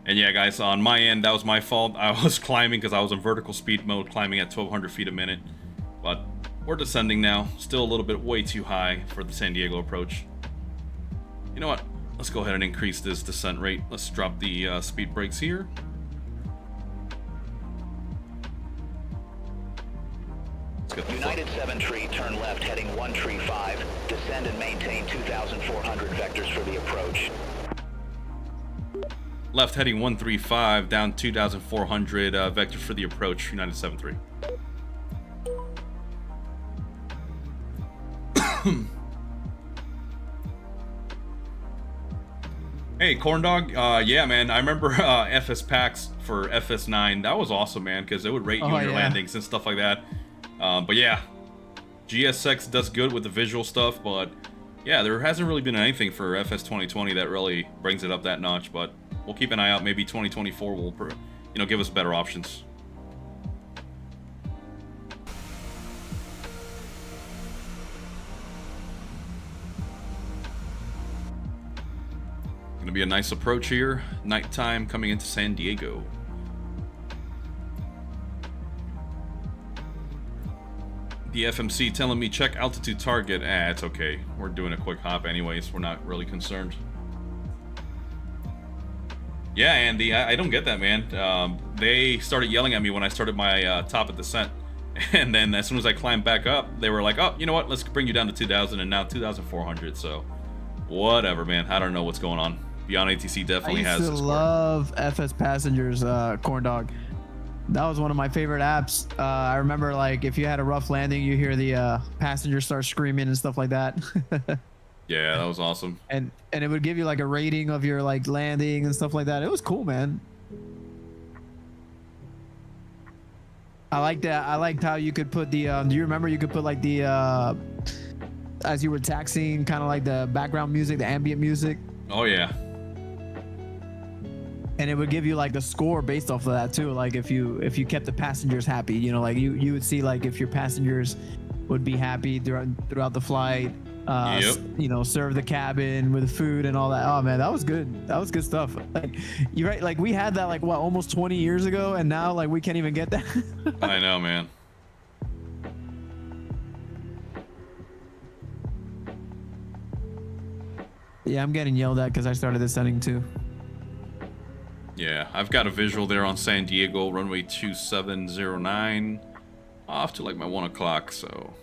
And yeah guys, on my end, that was my fault. I was climbing because I was in vertical speed mode, climbing at 1200 feet a minute. But we're descending now. Still a little bit way too high for the San Diego approach. You know what? Let's go ahead and increase this descent rate. Let's drop the speed brakes here. United 7 tree, turn left heading 1 tree 5. Descend and maintain 2,400 vectors for the approach. Left heading 135, down 2,400 vectors for the approach, United 7-3. Hey, Corn Dog, yeah, man, I remember FS packs for FS9. That was awesome, man, because it would rate you on your landings and stuff like that. But yeah, GSX does good with the visual stuff, but yeah, there hasn't really been anything for FS 2020 that really brings it up that notch, but we'll keep an eye out. Maybe 2024 will, you know, give us better options. Gonna be a nice approach here. Nighttime coming into San Diego. The FMC telling me check altitude target. It's okay. We're doing a quick hop anyways. We're not really concerned. Yeah, Andy, I don't get that, man. They started yelling at me when I started my top of descent. And then as soon as I climbed back up, they were like, oh, you know what? Let's bring you down to 2,000 and now 2,400. So whatever, man. I don't know what's going on. Beyond ATC definitely has this. I used to love FS Passengers, Corn Dog. That was one of my favorite apps. I remember, like, if you had a rough landing, you hear the passenger start screaming and stuff like that. Yeah, that was awesome. And it would give you like a rating of your like landing and stuff like that. It was cool, man. I like that. I liked how you could put the. Do you remember you could put like the as you were taxiing, kind of like the background music, the ambient music. Oh yeah. And it would give you like the score based off of that too. Like if you kept the passengers happy, you know, like you would see like if your passengers would be happy throughout the flight. You know, serve the cabin with food and all that. Oh man, that was good. That was good stuff. Like you're right. Like we had that like what almost 20 years ago, and now like we can't even get that. I know, man. Yeah, I'm getting yelled at because I started descending too. Yeah, I've got a visual there on San Diego, runway 2709, off to like my 1 o'clock, so.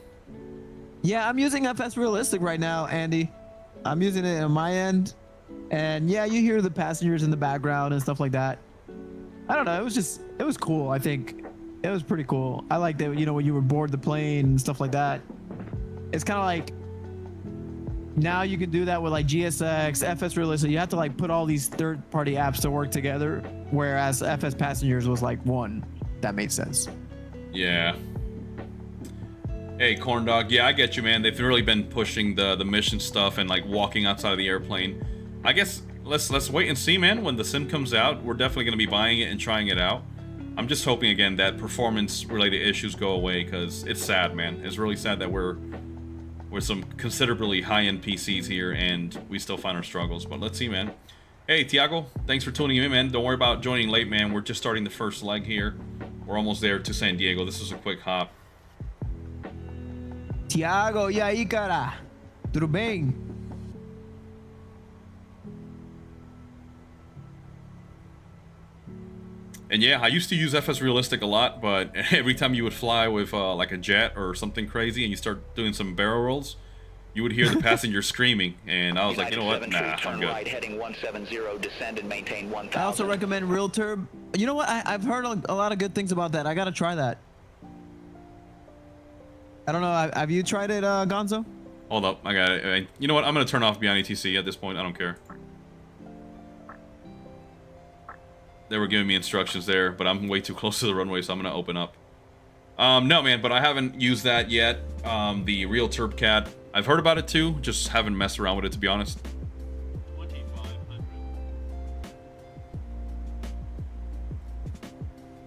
Yeah, I'm using FS Realistic right now, Andy. I'm using it on my end. And yeah, you hear the passengers in the background and stuff like that. I don't know, it was cool, I think. It was pretty cool. I liked it, you know, when you were board the plane and stuff like that. It's kind of like, now you can do that with like GSX, FS Realistic. You have to like put all these third-party apps to work together, whereas FS Passengers was like one. That made sense. Yeah. Hey, Corn Dog. Yeah, I get you, man. They've really been pushing the mission stuff and like walking outside of the airplane. I guess let's wait and see, man. When the sim comes out, we're definitely gonna be buying it and trying it out. I'm just hoping again that performance-related issues go away because it's sad, man. It's really sad that we're with some considerably high-end PCs here, and we still find our struggles. But let's see, man. Hey, Tiago, thanks for tuning in, man. Don't worry about joining late, man. We're just starting the first leg here. We're almost there to San Diego. This is a quick hop. Tiago, e aí, cara? Tudo bem? And yeah, I used to use FS Realistic a lot, but every time you would fly with like a jet or something crazy and you start doing some barrel rolls, you would hear the passenger screaming, and I was like, you know what, nah, I'm good. Right, heading 170, descend and maintain 1000. I also recommend Real Turb. You know what? I've heard a lot of good things about that. I gotta try that. I don't know. Have you tried it, Gonzo? Hold up, I got it. You know what? I'm gonna turn off Beyond ETC at this point. I don't care. They were giving me instructions there, but I'm way too close to the runway, so I'm gonna open up. No, man, but I haven't used that yet. The Real Turb Cat. I've heard about it too, just haven't messed around with it, to be honest.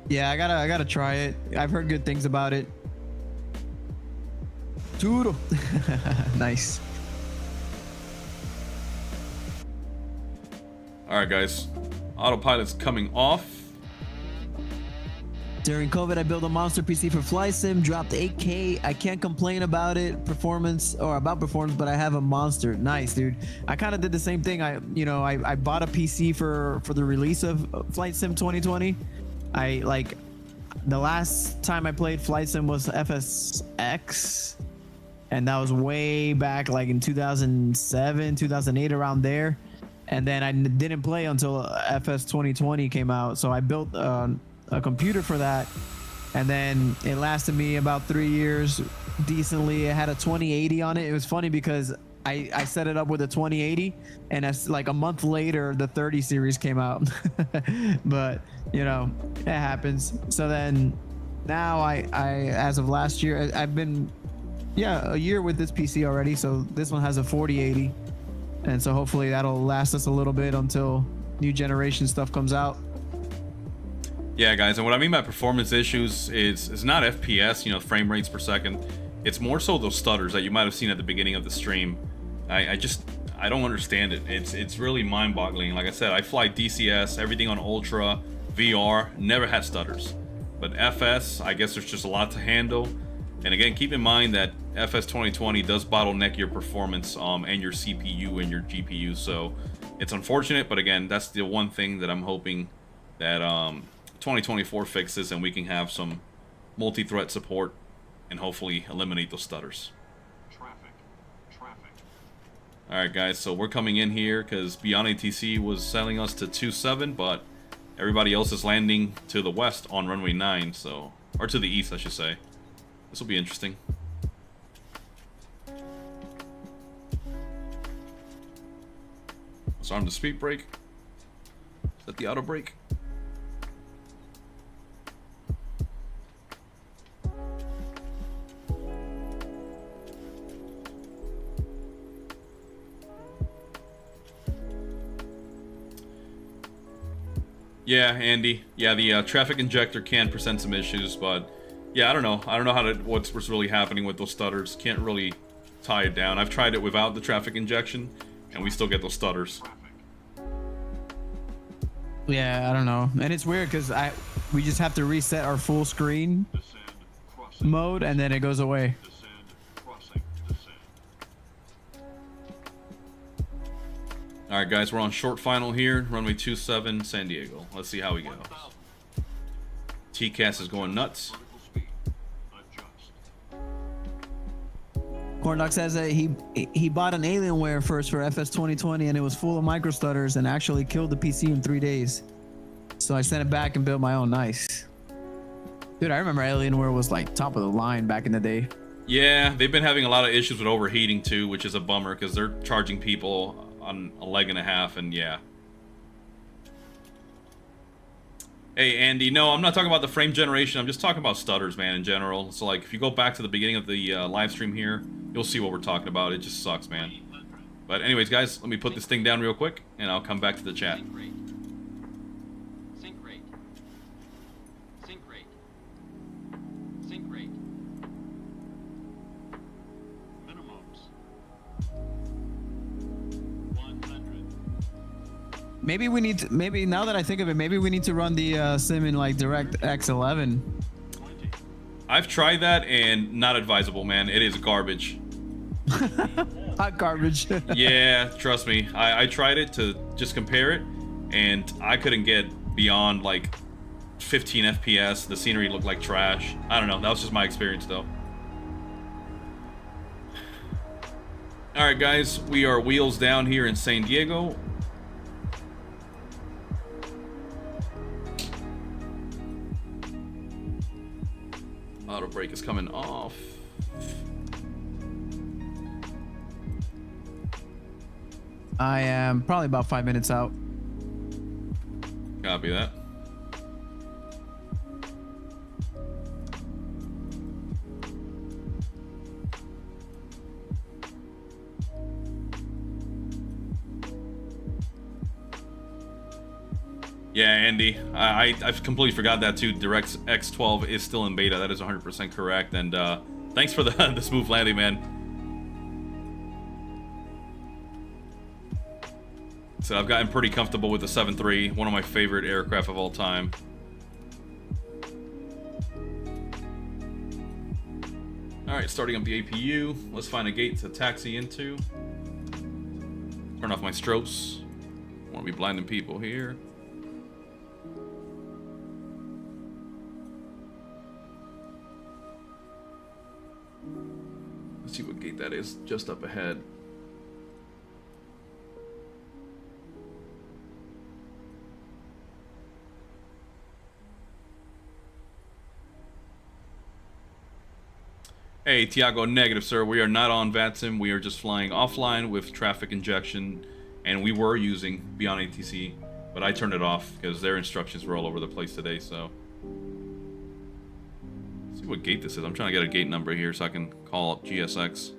Yeah, I gotta try it. I've heard good things about it. Turo. Nice. All right, guys. Autopilot's coming off. During COVID, I built a monster PC for FlySim, dropped 8K. I can't complain about it, performance, but I have a monster. Nice, dude. I kind of did the same thing. I bought a PC for the release of Flight Sim 2020. The last time I played Flight Sim was FSX, and that was way back, like in 2007, 2008, around there. And then I didn't play until FS 2020 came out. So I built a computer for that, and then it lasted me about 3 years decently. It had a 2080 on it. It was funny because I set it up with a 2080, and as like a month later the 30 series came out. But you know, it happens. So then now I as of last year, I've been a year with this PC already. So this one has a 4080, and so hopefully that'll last us a little bit until new generation stuff comes out. Yeah, guys, and what I mean by performance issues is it's not FPS, you know, frame rates per second. It's more so those stutters that you might have seen at the beginning of the stream. I don't understand it. It's really mind-boggling. Like I said, I fly DCS, everything on Ultra, VR, never had stutters. But FS, I guess there's just a lot to handle. And again, keep in mind that FS 2020 does bottleneck your performance and your CPU and your GPU. So it's unfortunate, but again, that's the one thing that I'm hoping that 2024 fixes, and we can have some multi-threat support and hopefully eliminate those stutters. All right, guys, so we're coming in here because Beyond ATC was selling us to 27, but everybody else is landing to the west on runway 9, so, or to the east, I should say. This will be interesting. Let's arm the speed brake. Is that the auto brake? Yeah, Andy. Yeah, the traffic injector can present some issues, but yeah, I don't know. I don't know what's really happening with those stutters. Can't really tie it down. I've tried it without the traffic injection, and we still get those stutters. Yeah, I don't know. And it's weird because we just have to reset our full screen mode, and then it goes away. All right, guys, we're on short final here, runway 27, San Diego. Let's see how we go. TCAS is going nuts. Corndog says that he bought an Alienware first for FS 2020, and it was full of micro stutters and actually killed the PC in 3 days. So I sent it back and built my own. Nice. Dude, I remember Alienware was like top of the line back in the day. Yeah, they've been having a lot of issues with overheating too, which is a bummer because they're charging people on a leg and a half, and yeah. Hey, Andy, no, I'm not talking about the frame generation. I'm just talking about stutters, man, in general. So, like, if you go back to the beginning of the live stream here, you'll see what we're talking about. It just sucks, man. But anyways, guys, let me put this thing down real quick, and I'll come back to the chat. Sync rate. Sync rate. Sync rate. Minimums. 100. Maybe we need to, maybe now that I think of it, maybe we need to run the sim in like DirectX 11. I've tried that, and not advisable, man. It is garbage. Hot garbage. Yeah, trust me. I tried it to just compare it, and I couldn't get beyond like 15 FPS. The scenery looked like trash. I don't know. That was just my experience, though. All right, guys. We are wheels down here in San Diego. Auto brake is coming off. I am probably about 5 minutes out. Copy that. Yeah, Andy, I completely forgot that too. DirectX 12 is still in beta. That is 100% correct. And thanks for the smooth landing, man. So I've gotten pretty comfortable with the 7.3, one of my favorite aircraft of all time. All right, starting up the APU. Let's find a gate to taxi into. Turn off my strobes. Want to be blinding people here. Let's see what gate that is just up ahead. Hey, Tiago, negative, sir. We are not on VATSIM. We are just flying offline with traffic injection, and we were using Beyond ATC, but I turned it off because their instructions were all over the place today, so. Let's see what gate this is. I'm trying to get a gate number here so I can call up GSX.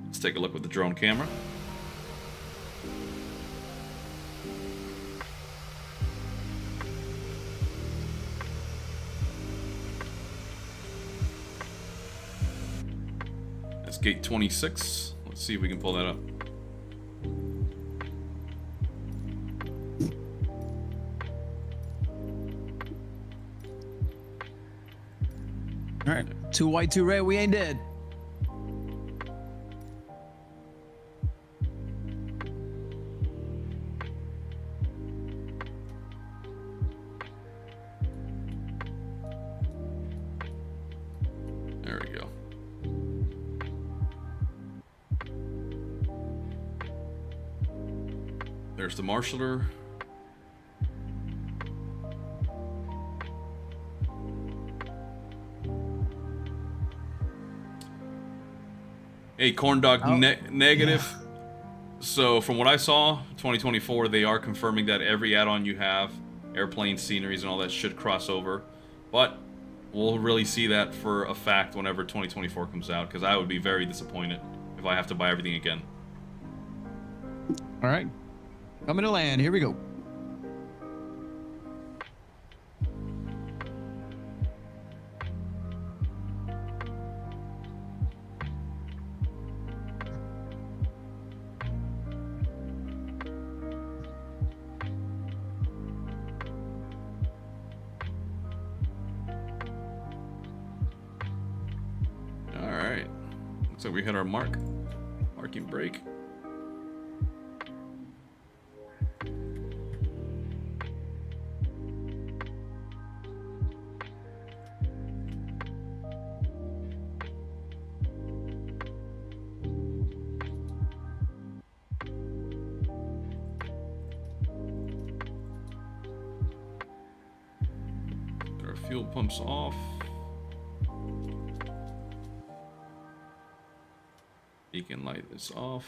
Let's take a look with the drone camera. That's gate 26. Let's see if we can pull that up. All right, 2 white, 2 red. We ain't dead. There we go. There's the marshaller. Hey, corn dog negative. Yeah. So from what I saw, 2024, they are confirming that every add-on you have, airplane sceneries and all that, should cross over. But we'll really see that for a fact whenever 2024 comes out, because I would be very disappointed if I have to buy everything again. All right. Coming to land. Here we go. All right. Looks like we hit our marking brake. Fuel pumps off. Beacon light is off.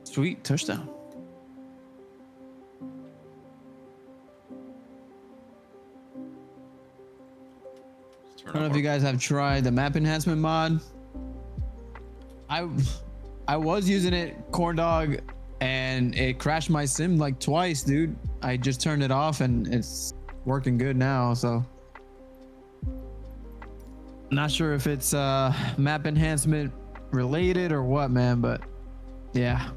Sweet, touchdown. I don't know if you guys have tried the map enhancement mod. I was using it, corn dog, and it crashed my sim like twice, dude. I just turned it off and it's working good now, so not sure if it's map enhancement related or what, man, but yeah,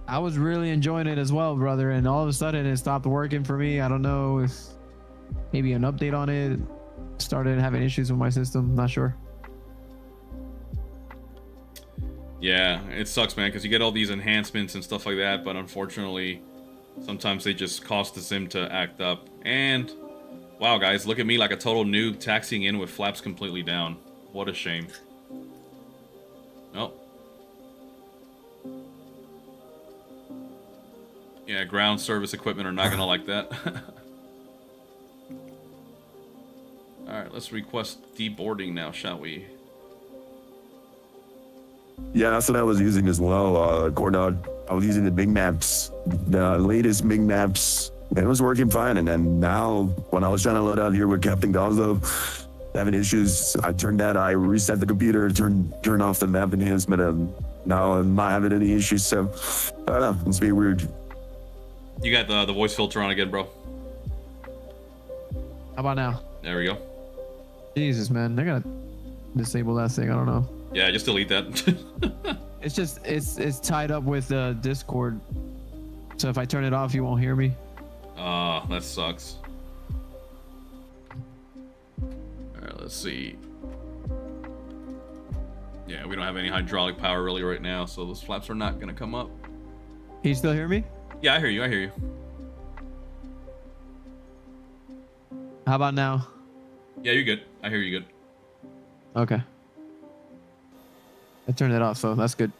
I was really enjoying it as well, brother, and all of a sudden it stopped working for me. I don't know if maybe an update on it started having issues with my system, not sure. Yeah, it sucks, man, because you get all these enhancements and stuff like that, but unfortunately, sometimes they just cause the sim to act up. And, wow, guys, look at me like a total noob taxiing in with flaps completely down. What a shame. Oh. Yeah, ground service equipment are not gonna like that. Alright, let's request deboarding now, shall we? Yeah, that's what I was using as well, Gordon. I was using the big maps, the latest big maps. It was working fine, and then now, when I was trying to load out here with Captain Gonzo, having issues, I reset the computer, turned off the map enhancement, and now I'm not having any issues, so, I don't know, it's being weird. You got the voice filter on again, bro. How about now? There we go. Jesus, man, I gotta disable that thing. I don't know. Yeah, just delete that. It's just it's tied up with Discord, so if I turn it off, you won't hear me. That sucks. Alright, let's see. Yeah, we don't have any hydraulic power really right now, so those flaps are not gonna come up. Can you still hear me? Yeah, I hear you, I hear you. How about now? Yeah, you're good. I hear you good. Okay. I turned it off, so that's good.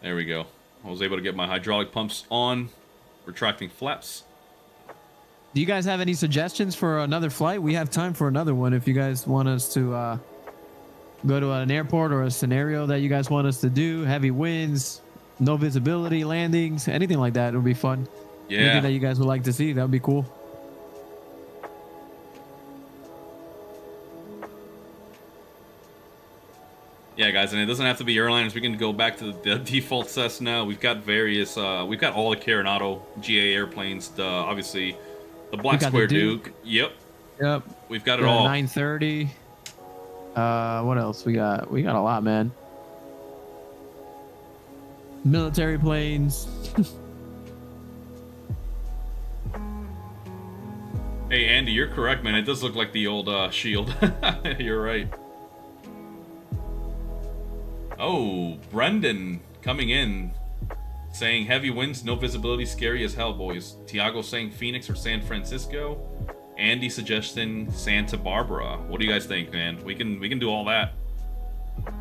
There we go. I was able to get my hydraulic pumps on, retracting flaps. Do you guys have any suggestions for another flight? We have time for another one if you guys want us to go to an airport or a scenario that you guys want us to do. Heavy winds, no visibility, landings, anything like that. It would be fun. Yeah. Anything that you guys would like to see, that would be cool. Yeah, guys, and it doesn't have to be airliners. We can go back to the default Cessna. We've got various, we've got all the Coronado GA airplanes. Obviously, the Black Square Duke. Yep. Yep. We've got it all. 930. What else we got? We got a lot, man. Military planes. Hey, Andy, you're correct, man. It does look like the old Shield. You're right. Oh, Brendan coming in saying heavy winds, no visibility, scary as hell, boys. Tiago saying Phoenix or San Francisco. Andy suggesting Santa Barbara. What do you guys think, man? We can do all that.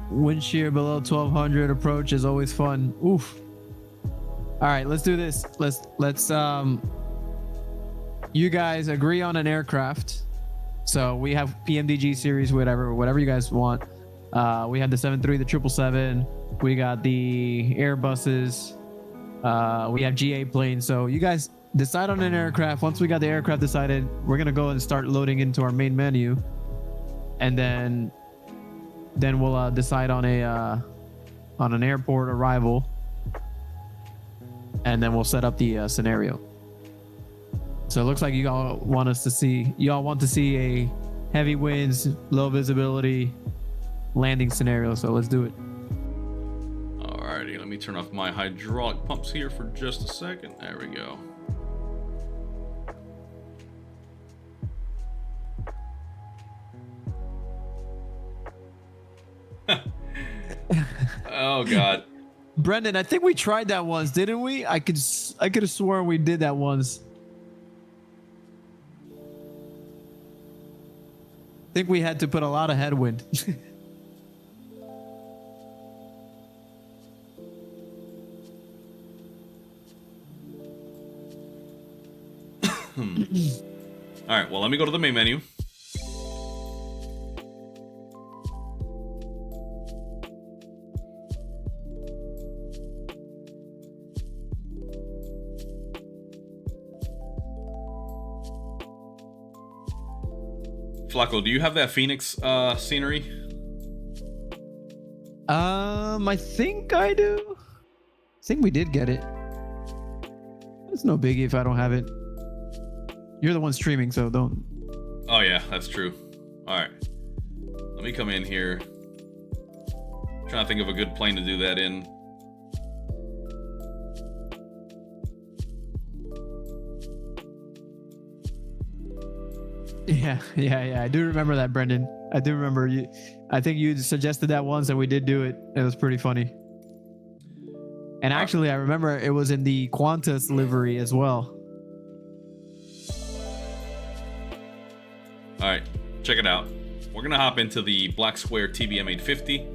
Wind shear below 1200 approach is always fun. Oof. All right, let's do this. Let's you guys agree on an aircraft. So we have PMDG series, whatever you guys want. We have the 73, the 777. We got the Airbuses. We have GA planes. So you guys decide on an aircraft. Once we got the aircraft decided, we're gonna go and start loading into our main menu, and then we'll decide on an airport arrival, and then we'll set up the scenario. So it looks like you all want to see a heavy winds, low visibility landing scenario, so let's do it. Alrighty, let me turn off my hydraulic pumps here for just a second. There we go. Oh god. Brendan, I think we tried that once, didn't we? I could have sworn we did that once. I think we had to put a lot of headwind. All right, well, let me go to the main menu. Flacco, do you have that Phoenix scenery? I think I do. I think we did get it. It's no biggie if I don't have it. You're the one streaming, so don't. Oh yeah, that's true. All right, let me come in here. Trying to think of a good plane to do that in. Yeah. I do remember that, Brendan. I do remember you. I think you suggested that once, and we did do it. It was pretty funny. And actually, I remember it was in the Qantas livery as well. All right, check it out. We're gonna hop into the Black Square TBM 850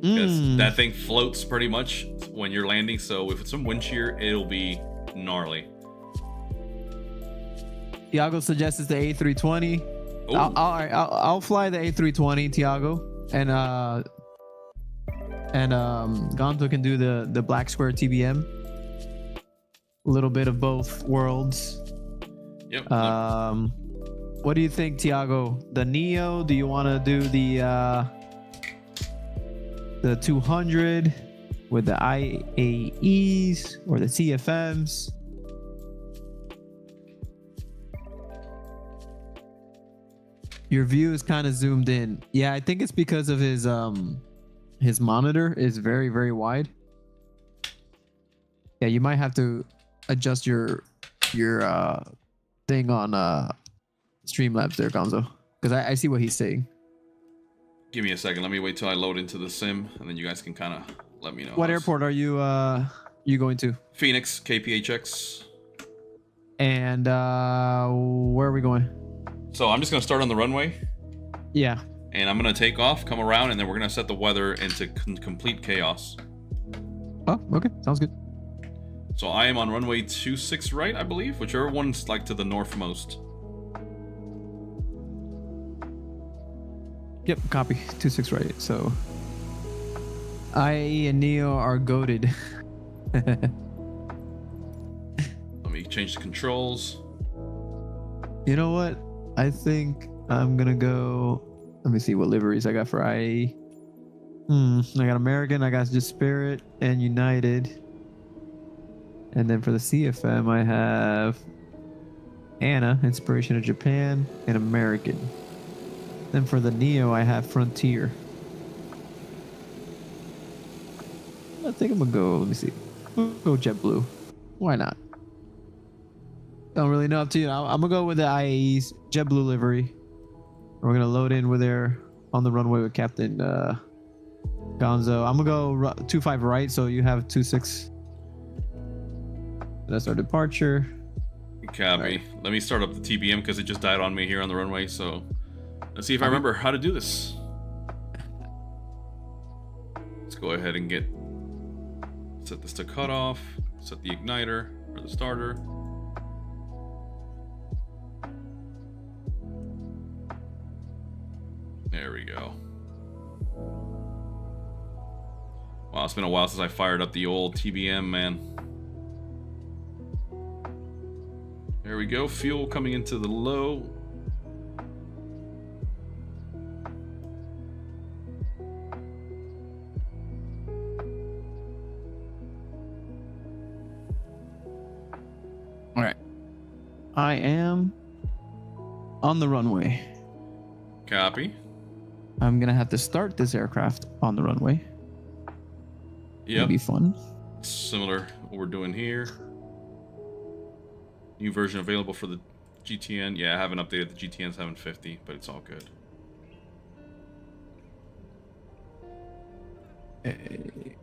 because that thing floats pretty much when you're landing. So if it's some wind shear, it'll be gnarly. Tiago suggests the A320. I'll fly the A320, Tiago, and Gonzo can do the Black Square TBM. A little bit of both worlds. Yep. What do you think, Tiago? The Neo? Do you want to do the 200 with the IAEs or the CFMs? Your view is kind of zoomed in. Yeah, I think it's because of his monitor is very, very wide. Yeah, you might have to adjust your thing on Streamlabs there, Gonzo, because I see what he's saying. Give me a second. Let me wait till I load into the sim, and then you guys can kind of let me know. What airport are you going to? Phoenix, KPHX. And where are we going? So I'm just gonna start on the runway. Yeah. And I'm gonna take off, come around, and then we're gonna set the weather into complete chaos. Oh, okay. Sounds good. So I am on runway 26 right, I believe, whichever one's like to the northmost. Yep, copy. 26 right. So IAE and Neo are goated. Let me change the controls. You know what? I think I'm gonna go. Let me see what liveries I got for IAE. I got American, I got just Spirit and United. And then for the CFM, I have Anna, Inspiration of Japan, and American. Then for the Neo, I have Frontier. I think I'm gonna go. Let me see. We'll go JetBlue. Why not? Don't really know, up to you. I'm gonna go with the IAE's JetBlue livery. We're gonna load in with there on the runway with Captain Gonzo. I'm gonna go 25 right, so you have 26. That's our departure. Copy. Right. Let me start up the TBM because it just died on me here on the runway. So let's see if I remember how to do this. Let's go ahead and set this to cutoff. Set the igniter or the starter. There we go. Wow, it's been a while since I fired up the old TBM, man. There we go. Fuel coming into the low. All right. I am on the runway. Copy. I'm gonna have to start this aircraft on the runway. Yep. It'll be fun. Similar to what we're doing here. New version available for the GTN. Yeah, I haven't updated the GTN 750, but it's all good. Hey.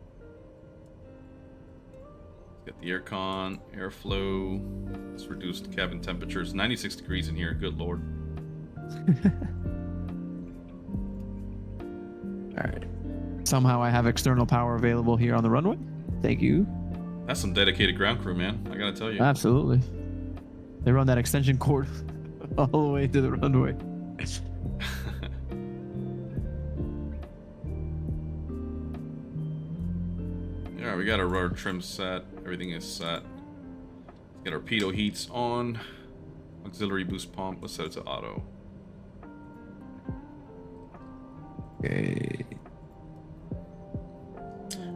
Got the aircon, airflow. It's reduced cabin temperatures. 96 degrees in here. Good lord. All right. Somehow I have external power available here on the runway. Thank you. That's some dedicated ground crew, man. I gotta tell you. Absolutely. They run that extension cord all the way to the runway. Alright, we got our rudder trim set. Everything is set. Let's get our pitot heats on. Auxiliary boost pump. Let's set it to auto. Okay.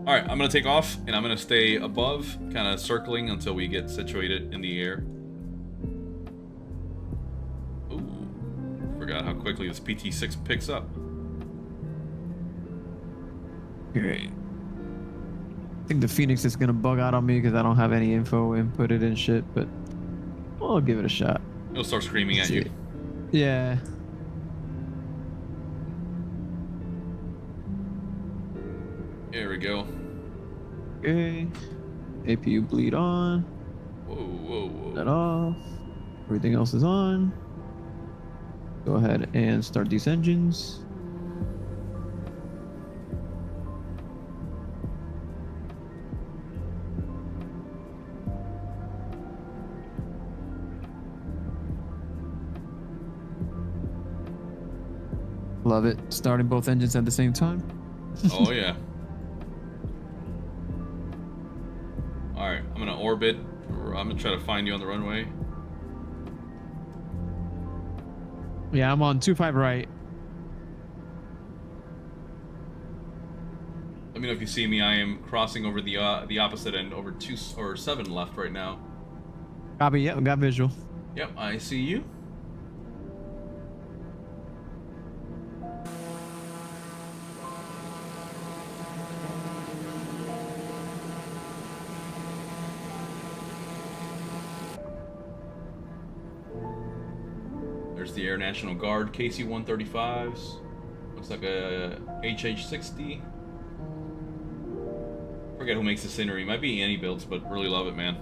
Alright, I'm going to take off and I'm going to stay above, kind of circling until we get situated in the air. Ooh, forgot how quickly this PT6 picks up. Great. I think the Phoenix is going to bug out on me because I don't have any info inputted and shit, but I'll give it a shot. It'll start screaming at you. Yeah. Okay. APU bleed on. Whoa, whoa, whoa. That off. Everything else is on. Go ahead and start these engines. Love it. Starting both engines at the same time. Oh, yeah. Alright, I'm gonna orbit. I'm gonna try to find you on the runway. Yeah, I'm on 25 right. Let me know if you see me. I am crossing over the opposite end, over 2 or 7 left right now. Copy. Yep, got visual. Yep, I see you. There's the Air National Guard KC-135s. Looks like a HH-60. Forget who makes the scenery. Might be any builds, but really love it, man.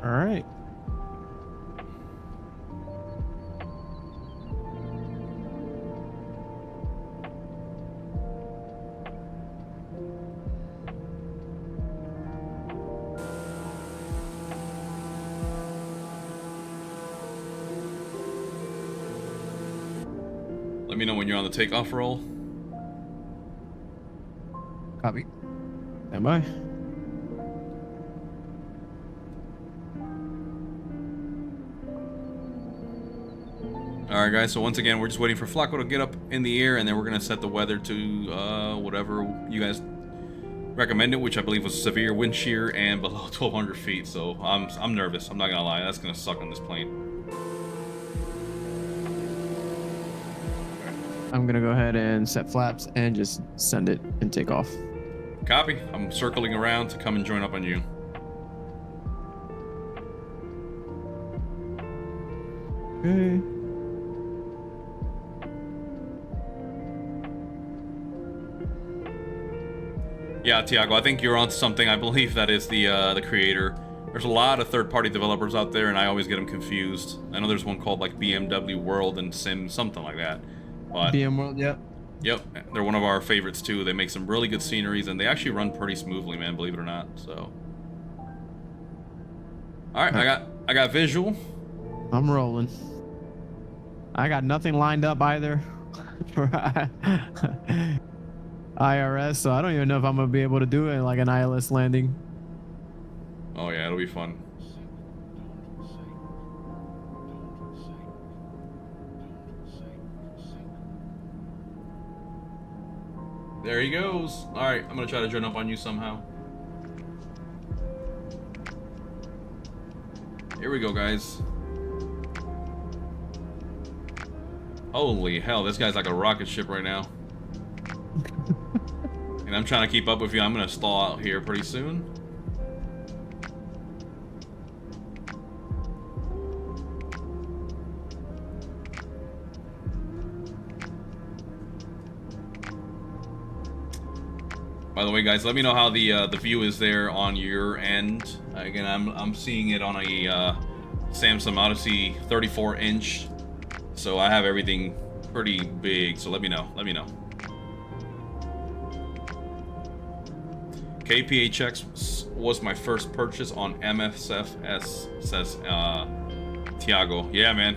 All right. Let me know when you're on the takeoff roll. Copy. Stand by. Alright guys, so once again, we're just waiting for Flacco to get up in the air, and then we're going to set the weather to whatever you guys recommended, which I believe was severe wind shear and below 1,200 feet. So I'm nervous. I'm not going to lie. That's going to suck on this plane. I'm gonna go ahead and set flaps and just send it and take off. Copy. I'm circling around to come and join up on you. Okay. Yeah, Tiago, I think you're onto something. I believe that is the creator. There's a lot of third-party developers out there, and I always get them confused. I know there's one called like BMW World and Sim, something like that. But BM World, yep. Yep, they're one of our favorites too. They make some really good sceneries, and they actually run pretty smoothly, man. Believe it or not. So, all right, I got visual. I'm rolling. I got nothing lined up either for IRS, so I don't even know if I'm gonna be able to do it like an ILS landing. Oh yeah, it'll be fun. There he goes. All right, I'm gonna try to join up on you somehow. Here we go, guys. Holy hell, this guy's like a rocket ship right now. And I'm trying to keep up with you. I'm gonna stall out here pretty soon. By the way, guys, let me know how the view is there on your end. Again, I'm seeing it on a Samsung Odyssey 34-inch, so I have everything pretty big. So let me know. Let me know. KPHX was my first purchase on Msfs, says Tiago. Yeah, man,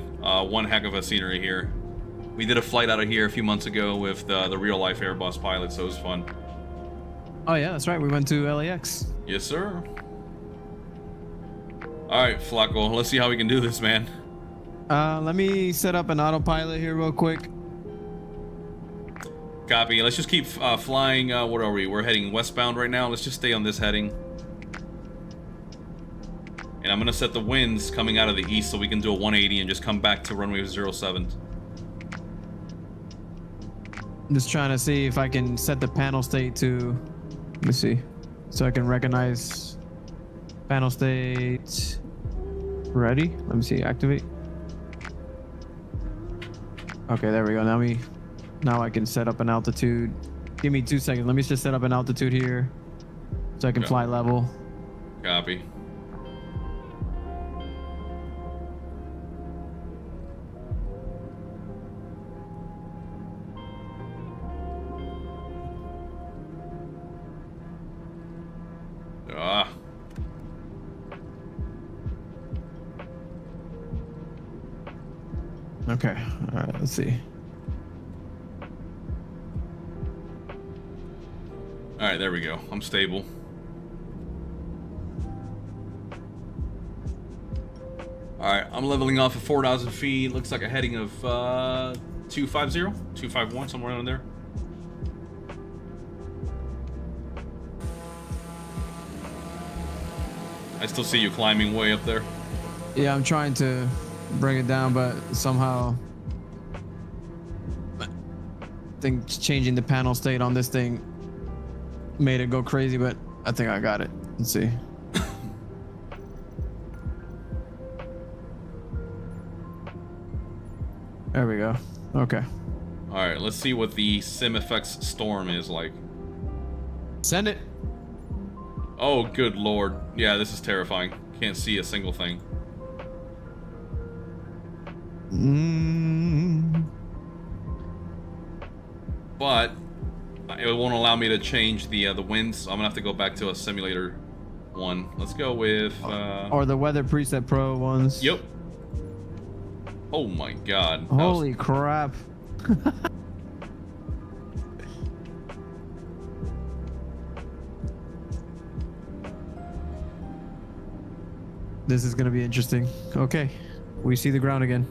one heck of a scenery here. We did a flight out of here a few months ago with the real life Airbus pilot, so it was fun. Oh yeah, that's right. We went to LAX. Yes, sir. All right, Flacco, let's see how we can do this, man. Let me set up an autopilot here real quick. Copy. Let's just keep flying. What are we? We're heading westbound right now. Let's just stay on this heading. And I'm going to set the winds coming out of the east so we can do a 180 and just come back to runway 07. I'm just trying to see if I can set the panel state to... Let me see. So I can recognize panel state Ready? Let me see. Activate. Okay, there we go. Now I can set up an altitude. Give me 2 seconds. Let me just set up an altitude here so I can fly level. Copy. Ah. Okay. All right. Let's see. All right, there we go. I'm stable. All right, I'm leveling off at 4,000 feet. Looks like a heading of 250, 251, somewhere around there. I still see you climbing way up there. Yeah, I'm trying to bring it down, but somehow I think changing the panel state on this thing made it go crazy, but I think I got it. Let's see. There we go. Okay. All right, let's see what the SimFX storm is like. Send it. Oh, good lord. Yeah, this is terrifying. Can't see a single thing. But it won't allow me to change the winds, so I'm gonna have to go back to a simulator one. Let's go with or the weather preset pro ones. Yep. Oh my god. Holy crap. This is gonna be interesting. Okay, we see the ground again.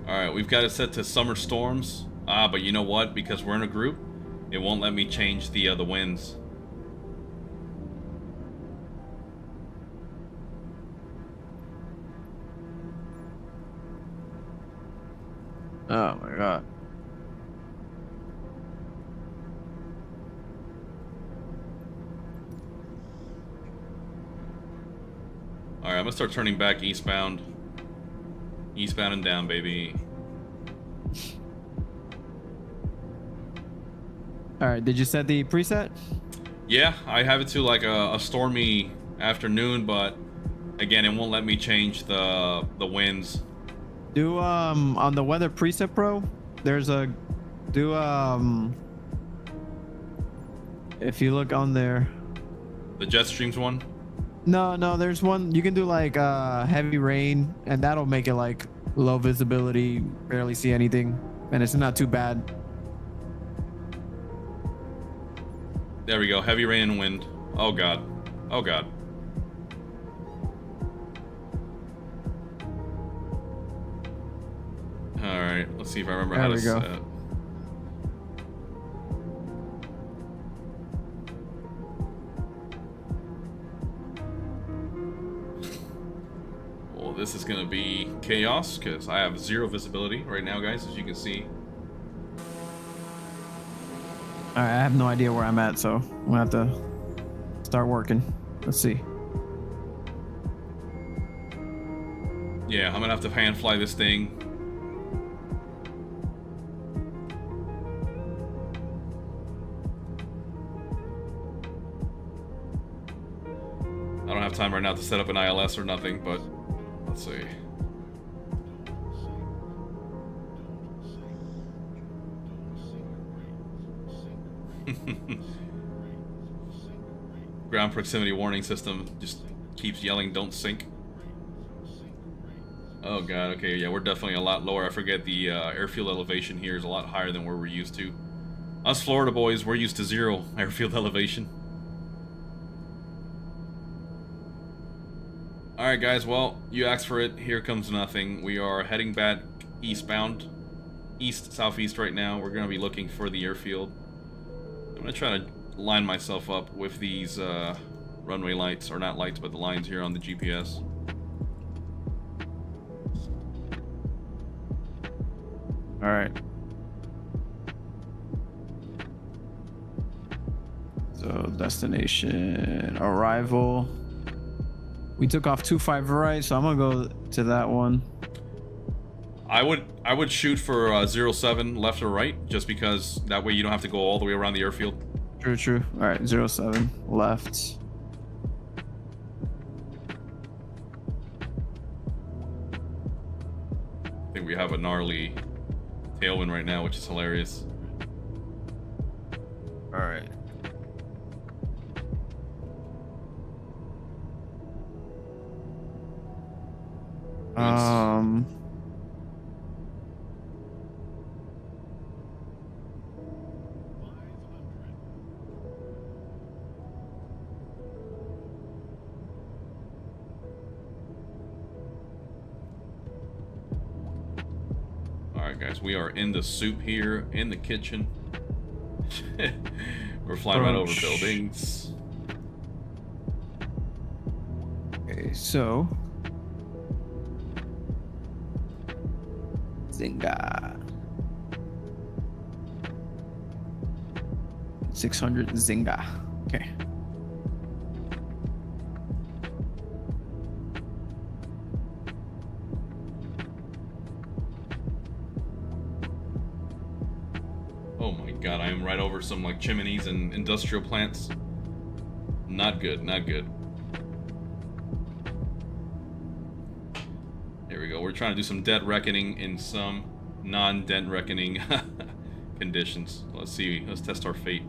All right, we've got it set to summer storms. But you know what? Because we're in a group, it won't let me change the winds. Oh my god. All right, I'm gonna start turning back eastbound. Eastbound and down, baby. All right, did you set the preset? Yeah, I have it to like a stormy afternoon, but again, it won't let me change the winds. Do on the weather preset pro, there's a if you look on there. The jet streams one? No, there's one you can do like heavy rain, and that'll make it like low visibility, barely see anything, and it's not too bad. There we go. Heavy rain and wind. Oh god. Oh god. All right. Let's see if I remember how to set. Well, this is gonna be chaos because I have 0 visibility right now, guys, as you can see. All right, I have no idea where I'm at, so I'm gonna have to start working. Let's see. Yeah, I'm gonna have to hand fly this thing. I don't have time right now to set up an ILS or nothing, but let's see. Ground proximity warning system just keeps yelling, don't sink. Oh god, okay, yeah, we're definitely a lot lower. I forget the airfield elevation here is a lot higher than where we're used to. Us Florida boys, we're used to 0 airfield elevation. Alright guys, well, you asked for it. Here comes nothing. We are heading back eastbound. East-southeast right now. We're going to be looking for the airfield. I'm going to try to line myself up with these runway lights. Or not lights, but the lines here on the GPS. Alright. So, destination, arrival. We took off 25 right, so I'm gonna go to that one. I would shoot for 07 left or right, just because that way you don't have to go all the way around the airfield. True, true. All right, 07 left. I think we have a gnarly tailwind right now, which is hilarious. All right. Alright guys, we are in the soup here, in the kitchen. We're flying right over buildings. Okay, so Zinga. 600 Zinga. Okay. Oh my god, I am right over some like chimneys and industrial plants. Not good, not good. Here we go. We're trying to do some dead reckoning in some non-dead reckoning conditions. Let's see. Let's test our fate.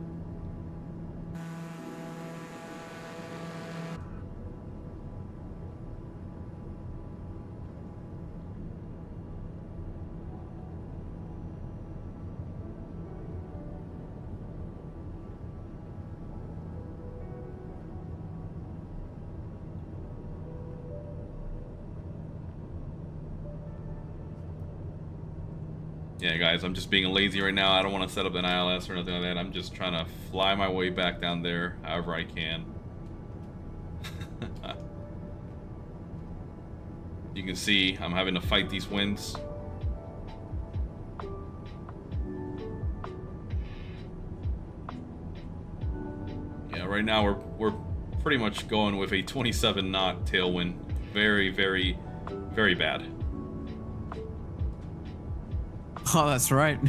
Yeah, guys, I'm just being lazy right now. I don't want to set up an ILS or nothing like that. I'm just trying to fly my way back down there however I can. You can see I'm having to fight these winds. Yeah, right now we're pretty much going with a 27 knot tailwind. Very, very, very bad. Oh, that's right.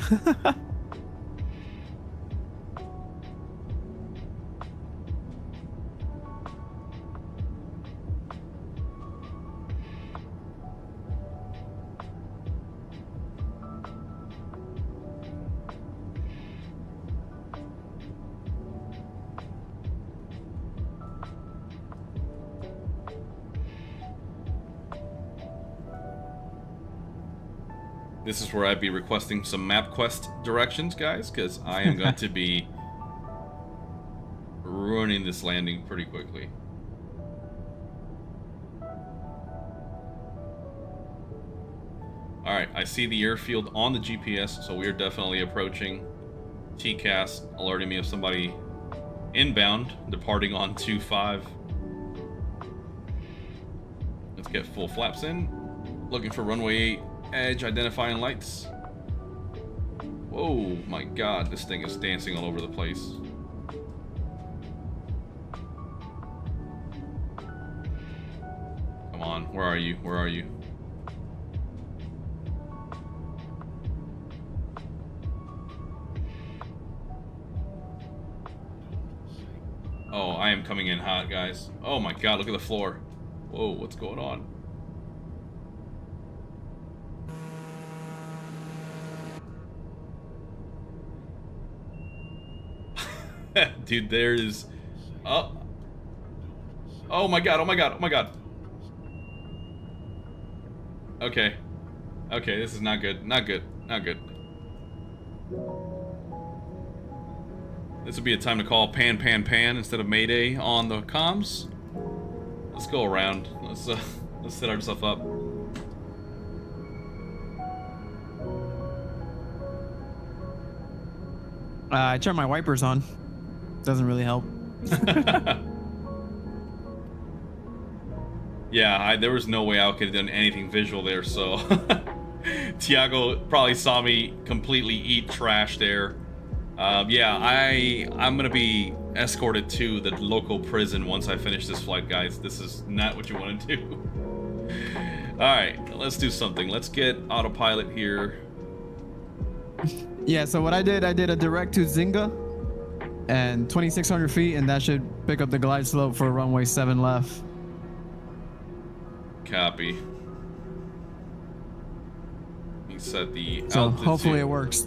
This is where I'd be requesting some MapQuest directions, guys, because I am going to be ruining this landing pretty quickly. Alright, I see the airfield on the GPS, so we are definitely approaching. TCAS alerting me of somebody inbound, departing on 25. Let's get full flaps in. Looking for runway 8. Edge identifying lights. Whoa, my god, this thing is dancing all over the place. Come on, where are you? Where are you? Oh, I am coming in hot, guys. Oh my god, look at the floor. Whoa, what's going on? Dude, there is... Oh. Oh my god, oh my god, oh my god. Okay. Okay, this is not good. Not good. Not good. This would be a time to call pan instead of Mayday on the comms. Let's go around. Let's set ourselves up. I turned my wipers on. Doesn't really help. Yeah, there was no way I could have done anything visual there, so... Tiago probably saw me completely eat trash there. Yeah, I'm gonna be escorted to the local prison once I finish this flight, guys. This is not what you want to do. Alright, let's do something. Let's get autopilot here. Yeah, so what I did a direct to Zynga and 2,600 feet, and that should pick up the glide slope for runway 7 left. Copy. You set the So altitude. hopefully it works.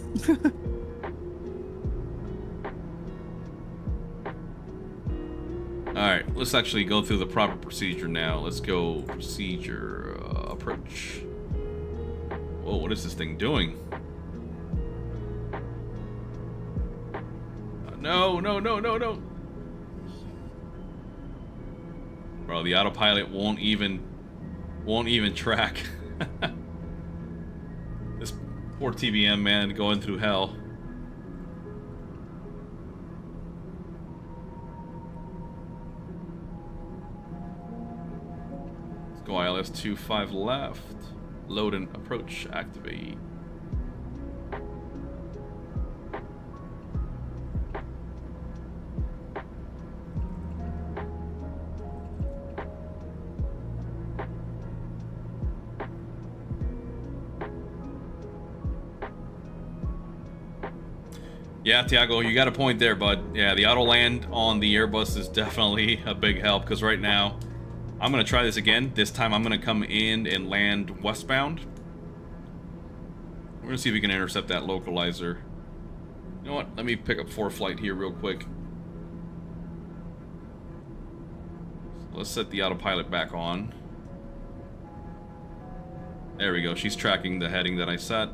Alright, let's actually go through the proper procedure now. Let's go procedure approach. Whoa, what is this thing doing? No, no, no, no, no. Bro, the autopilot won't even track. This poor TBM man going through hell. Let's go ILS 25 left. Load and approach activate. Yeah, Tiago, you got a point there, bud. Yeah, the auto land on the Airbus is definitely a big help, because right now, I'm going to try this again. This time I'm going to come in and land westbound. We're going to see if we can intercept that localizer. You know what? Let me pick up ForeFlight here real quick. So let's set the autopilot back on. There we go. She's tracking the heading that I set.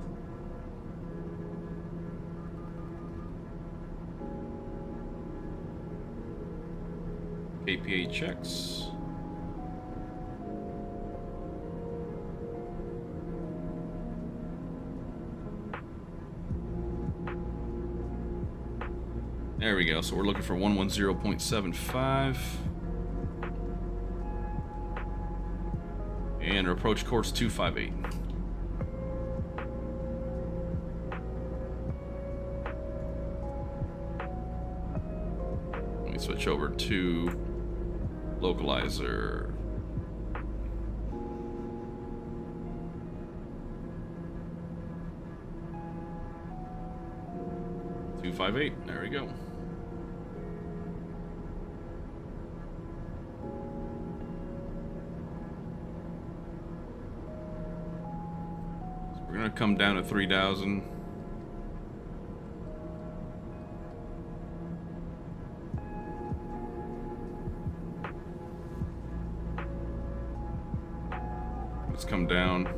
APA checks. There we go. So we're looking for 110.75. And our approach course 258. Let me switch over to localizer. There we go. So we're gonna come down to 3,000. Let's come down.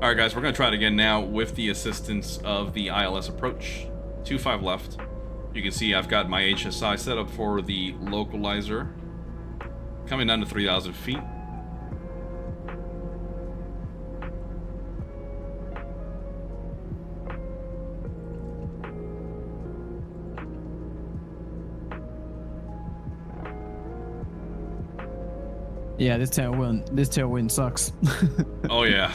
Alright guys, we're going to try it again now with the assistance of the ILS approach. 25 left. You can see I've got my HSI set up for the localizer. Coming down to 3,000 feet. Yeah, this tailwind sucks. Oh yeah.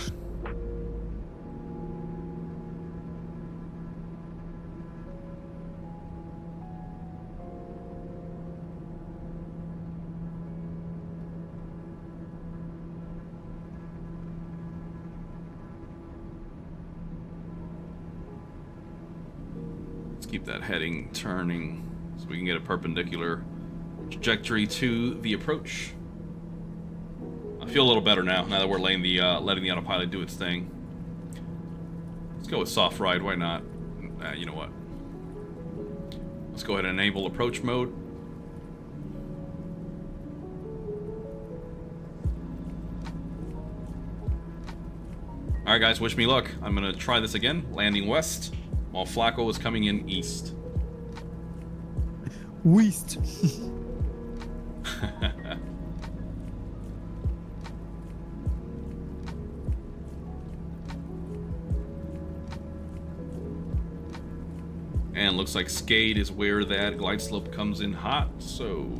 Let's keep that heading turning so we can get a perpendicular trajectory to the approach. I feel a little better now that we're letting the autopilot do its thing. Let's go with soft ride, why not? You know what? Let's go ahead and enable approach mode. Alright guys, wish me luck. I'm gonna try this again, landing west, while Flacco is coming in east. West. And looks like Skate is where that glide slope comes in hot, so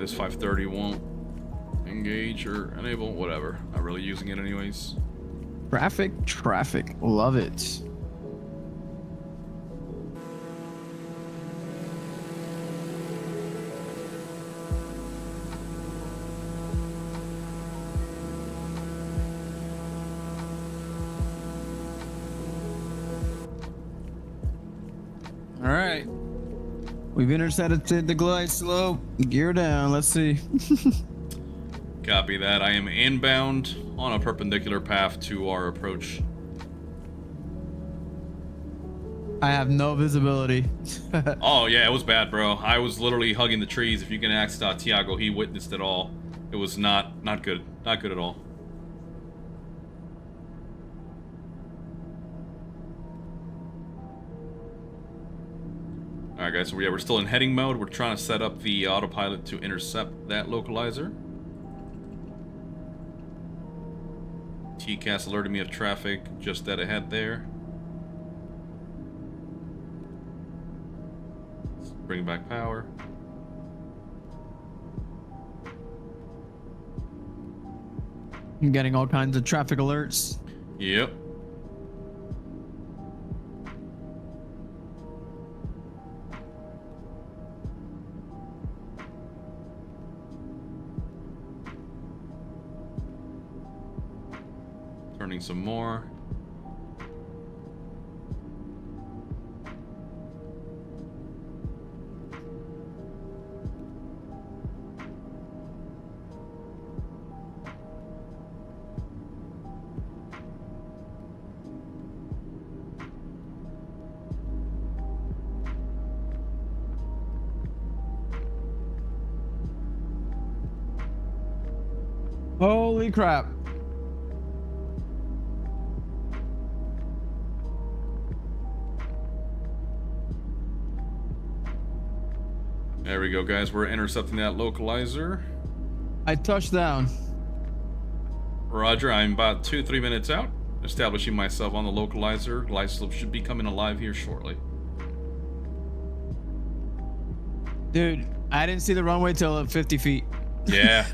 this 530 won't engage or enable, whatever. Not really using it anyways. Traffic. Love it. All right. We've intercepted the glide slope. Gear down. Let's see. Copy that. I am inbound on a perpendicular path to our approach. I have no visibility. Oh yeah, it was bad, bro. I was literally hugging the trees. If you can ask Tiago, he witnessed it all. It was not good. Not good at all. Alright guys, so we're still in heading mode. We're trying to set up the autopilot to intercept that localizer. TCAS alerted me of traffic just dead ahead there. Let's bring back power. I'm getting all kinds of traffic alerts. Yep. Turning some more. Holy crap. There we go, guys. We're intercepting that localizer. I touched down. Roger, I'm about 2-3 minutes out. Establishing myself on the localizer. Glide slope should be coming alive here shortly. Dude, I didn't see the runway till 50 feet. Yeah.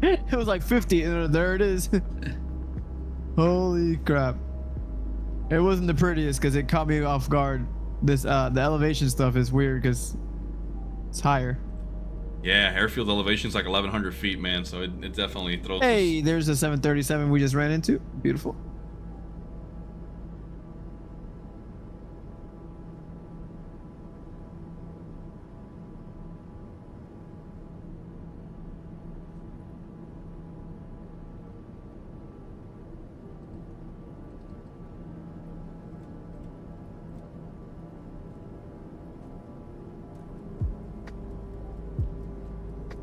It was like 50 and there it is. Holy crap. It wasn't the prettiest because it caught me off guard. This the elevation stuff is weird because it's higher. Yeah, airfield elevation's like 1,100 feet, man, so it definitely throws... Hey, there's a 737 we just ran into. Beautiful.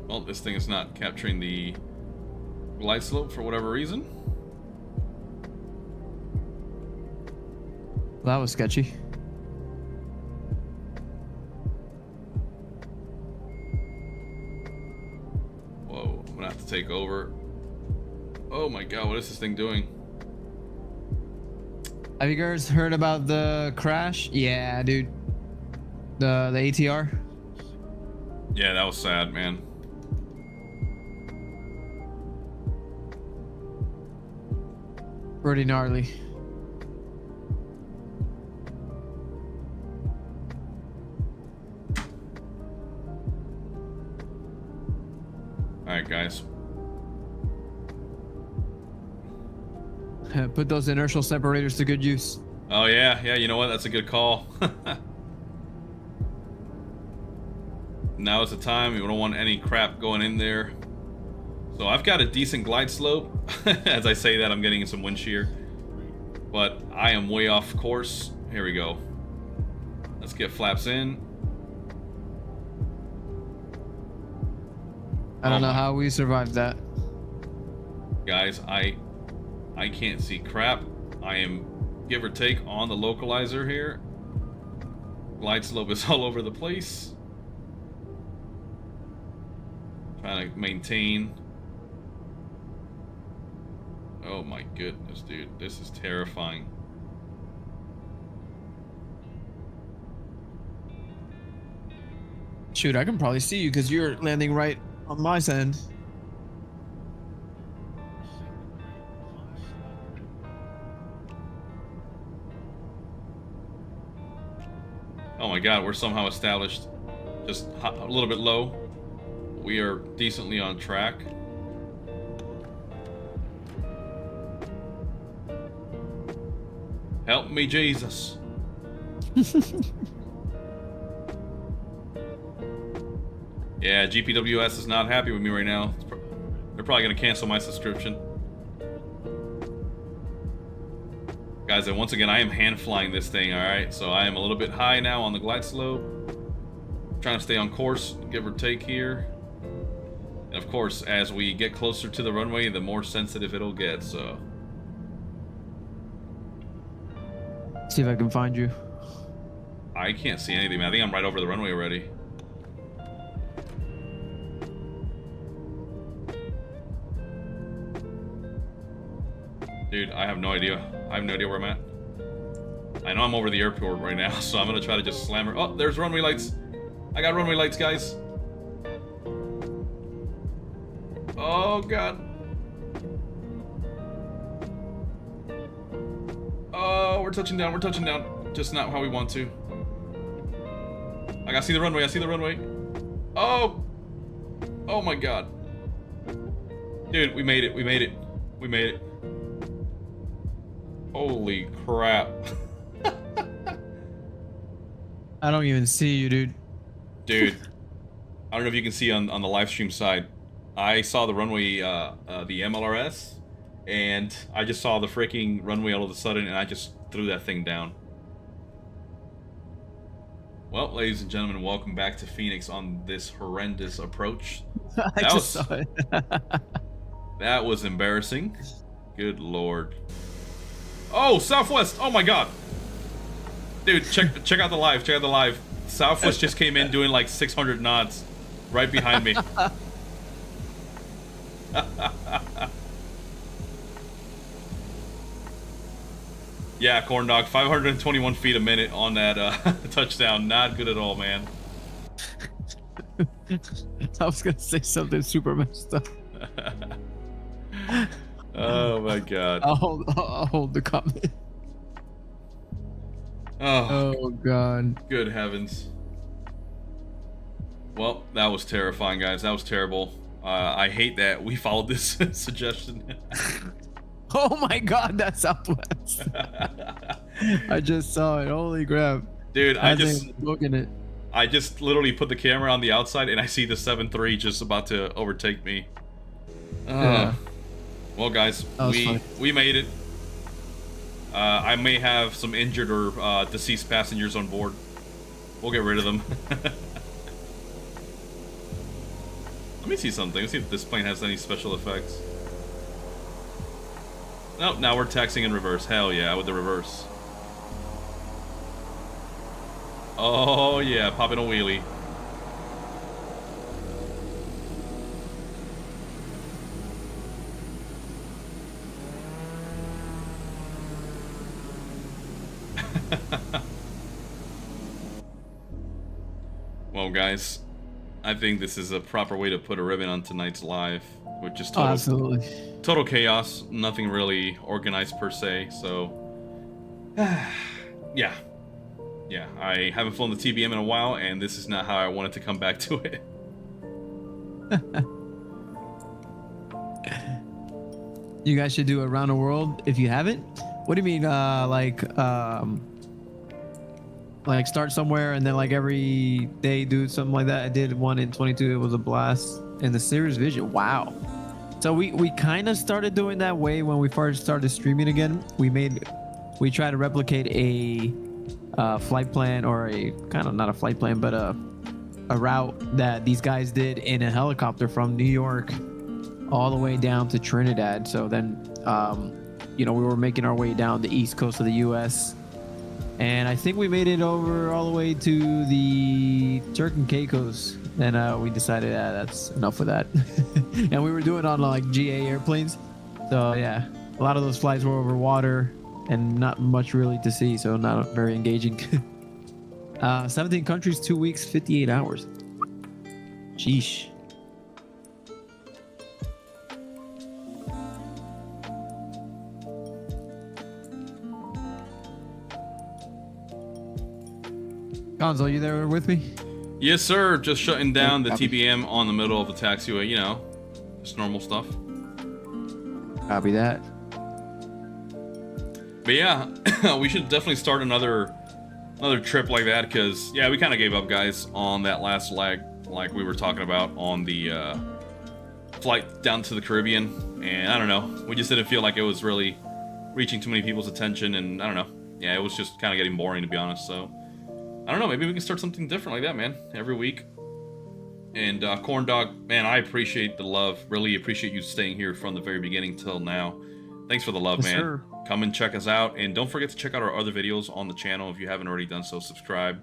Well, this thing is not capturing the glide slope for whatever reason. That was sketchy. Whoa, I'm gonna have to take over. Oh my god, what is this thing doing? Have you guys heard about the crash? Yeah, dude. The ATR? Yeah, that was sad, man. Pretty gnarly. Alright, guys. Put those inertial separators to good use. Oh yeah, you know what? That's a good call. Now is the time. You don't want any crap going in there. So I've got a decent glide slope. As I say that, I'm getting some wind shear. But I am way off course. Here we go. Let's get flaps in. I don't know how we survived that. Guys, I can't see crap. I am, give or take, on the localizer here. Glide slope is all over the place. Trying to maintain. Oh my goodness, dude. This is terrifying. Shoot, I can probably see you because you're landing right on my side. Oh my god, we're somehow established. Just a little bit low. We are decently on track. Help me, Jesus. Yeah, GPWS is not happy with me right now. They're probably going to cancel my subscription. Guys, and once again, I am hand flying this thing, alright? So I am a little bit high now on the glide slope. Trying to stay on course, give or take here. And of course, as we get closer to the runway, the more sensitive it'll get, so... See if I can find you. I can't see anything, man. I think I'm right over the runway already. Dude, I have no idea. I have no idea where I'm at. I know I'm over the airport right now, so I'm gonna try to just slam her. Oh, there's runway lights. I got runway lights, guys. Oh, God. Oh, we're touching down. We're touching down. Just not how we want to. I gotta see the runway. I see the runway. Oh. Oh, my God. Dude, we made it. We made it. We made it. Holy crap. I don't even see you, dude. Dude, I don't know if you can see on the live stream side. I saw the runway, the MLRS, and I just saw the freaking runway all of a sudden, and I just threw that thing down. Well, ladies and gentlemen, welcome back to Phoenix on this horrendous approach. I just saw it. That was embarrassing. Good lord. Oh, Southwest! Oh my god! Dude, check out the live. Check out the live. Southwest just came in doing like 600 knots right behind me. Yeah, corn dog, 521 feet a minute on that touchdown. Not good at all, man. I was gonna say something super messed up. Oh my god. I'll hold the comment. Oh god. Good heavens. Well, that was terrifying, guys. That was terrible. I hate that we followed this suggestion. Oh my god, that's Southwest. I just saw it. Holy crap. Dude, I just looking it. I just literally put the camera on the outside and I see the 7-3 just about to overtake me. Yeah. Well, guys, we made it. I may have some injured or deceased passengers on board. We'll get rid of them. Let me see something. Let's see if this plane has any special effects. Nope, now we're taxiing in reverse. Hell yeah, with the reverse. Oh yeah, popping a wheelie. Well, guys, I think this is a proper way to put a ribbon on tonight's live, which is total chaos, nothing really organized per se. So, yeah, I haven't flown the TBM in a while, and this is not how I wanted to come back to it. You guys should do around the world if you haven't. What do you mean, like start somewhere and then like every day do something like that? I did one in 22. It was a blast. And the Series Vision, wow. So we kind of started doing that way when we first started streaming again. We tried to replicate a flight plan, or a kind of not a flight plan, but a route that these guys did in a helicopter from New York all the way down to Trinidad. So then, you know, we were making our way down the east coast of the U.S. And I think we made it over all the way to the Turk and Caicos. And we decided, that's enough of that. And we were doing it on like GA airplanes. So yeah, a lot of those flights were over water and not much really to see. So not very engaging. 17 countries, 2 weeks, 58 hours. Sheesh. Gonzo, you there with me? Yes, sir. Just shutting down the Copy. TBM on the middle of the taxiway. You know, just normal stuff. Copy that. But yeah, we should definitely start another trip like that, because yeah, we kind of gave up, guys, on that last leg, like we were talking about on the flight down to the Caribbean, and I don't know, we just didn't feel like it was really reaching too many people's attention, and I don't know, yeah, it was just kind of getting boring, to be honest. So I don't know, maybe we can start something different like that, man, every week. And Corn Dog, man, I appreciate the love. Really appreciate you staying here from the very beginning till now. Thanks for the love, Yes, man. sir. Come and check us out, and don't forget to check out our other videos on the channel if you haven't already done so. Subscribe,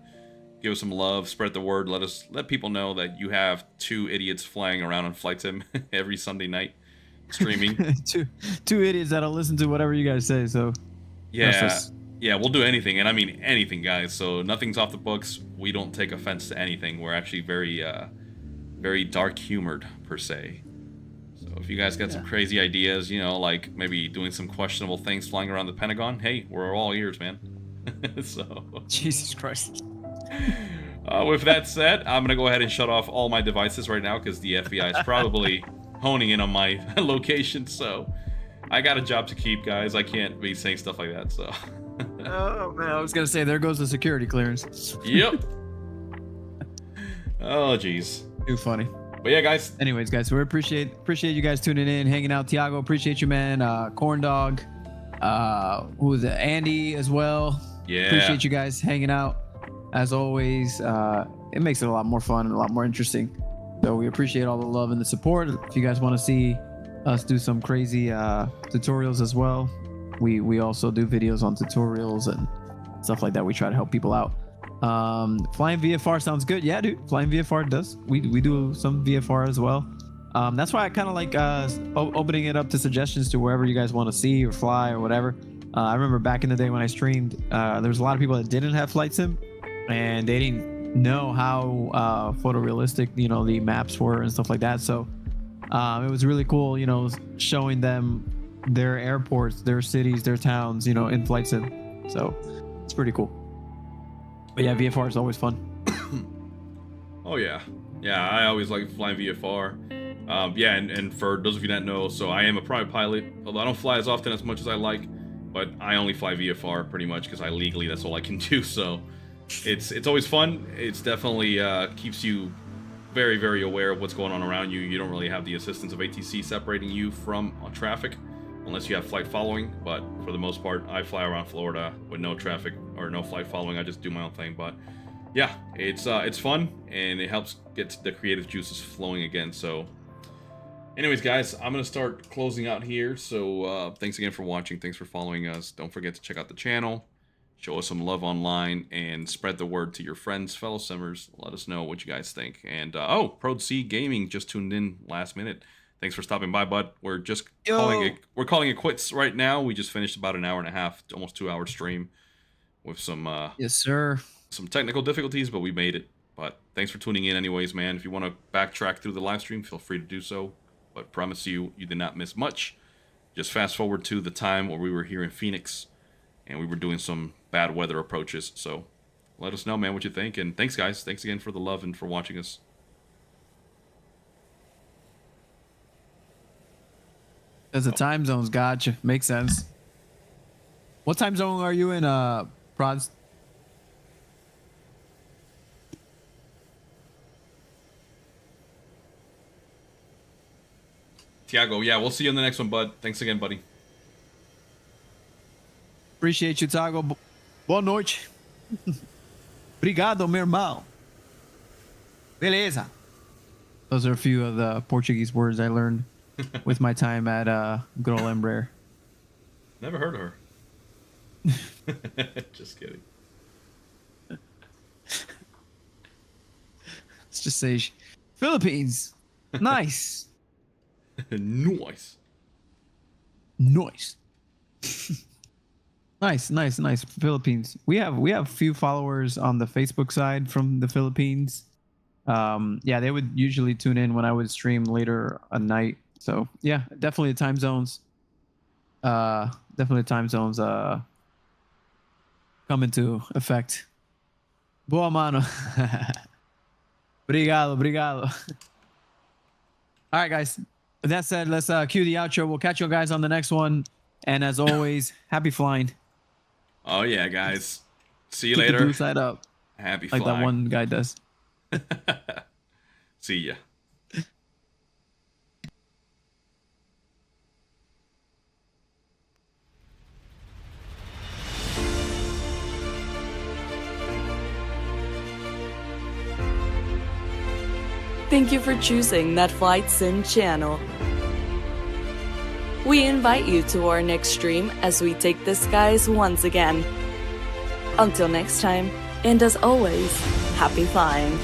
give us some love, spread the word. Let people know that you have two idiots flying around on Flight Sim every Sunday night streaming. two idiots that'll listen to whatever you guys say. So Yeah, yeah, we'll do anything, and I mean anything, guys. So nothing's off the books. We don't take offense to anything. We're actually very dark humored per se. So if you guys got some crazy ideas, you know, like maybe doing some questionable things flying around the Pentagon, hey, we're all ears, man. So Jesus Christ. with that said, I'm gonna go ahead and shut off all my devices right now, because the FBI is probably honing in on my location. So I got a job to keep, guys. I can't be saying stuff like that. So Oh man, I was gonna say there goes the security clearance. yep. Oh jeez. Too funny. But yeah, guys. Anyways, guys, we appreciate you guys tuning in, hanging out. Tiago, appreciate you, man. Corn Dog, who was it? Andy as well. Yeah. Appreciate you guys hanging out. As always, it makes it a lot more fun and a lot more interesting. So we appreciate all the love and the support. If you guys want to see us do some crazy tutorials as well, we also do videos on tutorials and stuff like that. We try to help people out. Flying VFR sounds good. Yeah, dude, flying VFR does. We do some VFR as well. That's why I kind of like opening it up to suggestions to wherever you guys want to see or fly or whatever. I remember back in the day when I streamed, there was a lot of people that didn't have flight sim, and they didn't know how photorealistic, you know, the maps were and stuff like that. So it was really cool, you know, showing them their airports, their cities, their towns, you know, in flight sim. So it's pretty cool. But yeah, VFR is always fun. Oh yeah, yeah. I always like flying VFR. Yeah, and for those of you that know, so I am a private pilot. Although I don't fly as often as much as I like, but I only fly VFR pretty much because that's all I can do. So it's always fun. It's definitely keeps you very, very aware of what's going on around you. You don't really have the assistance of ATC separating you from traffic, unless you have flight following. But for the most part, I fly around Florida with no traffic or no flight following. I just do my own thing. But yeah, it's fun, and it helps get the creative juices flowing again. So anyways, guys, I'm gonna start closing out here. So thanks again for watching. Thanks for following us. Don't forget to check out the channel, show us some love online, and spread the word to your friends, fellow simmers. Let us know what you guys think. And oh, Pmdg Gaming just tuned in last minute. Thanks for stopping by, bud. We're just calling it quits right now. We just finished about an hour and a half, almost 2 hour stream with some Yes, sir. some technical difficulties, but we made it. But thanks for tuning in anyways, man. If you want to backtrack through the live stream, feel free to do so. But promise you did not miss much. Just fast forward to the time where we were here in Phoenix and we were doing some bad weather approaches. So let us know, man, what you think. And thanks, guys. Thanks again for the love and for watching us. Because the time zones, gotcha. Makes sense. What time zone are you in, Prods? Tiago, yeah, we'll see you in the next one, bud. Thanks again, buddy. Appreciate you, Tiago. Boa noite. Obrigado, meu irmão. Beleza. Those are a few of the Portuguese words I learned with my time at good old Embraer. Never heard of her. Just kidding. Let's just say Philippines. Nice. Nice. Nice. Philippines. We have a few followers on the Facebook side from the Philippines. Yeah, they would usually tune in when I would stream later at night. So yeah, definitely the time zones. Definitely time zones come into effect. Boa, mano. Obrigado. All right, guys. With that said, let's cue the outro. We'll catch you guys on the next one. And as always, happy flying. Oh yeah, guys. See you Keep later. the blue side up, Happy like flying. that one guy does. See ya. Thank you for choosing that Flight Sim channel. We invite you to our next stream as we take the skies once again. Until next time, and as always, happy flying.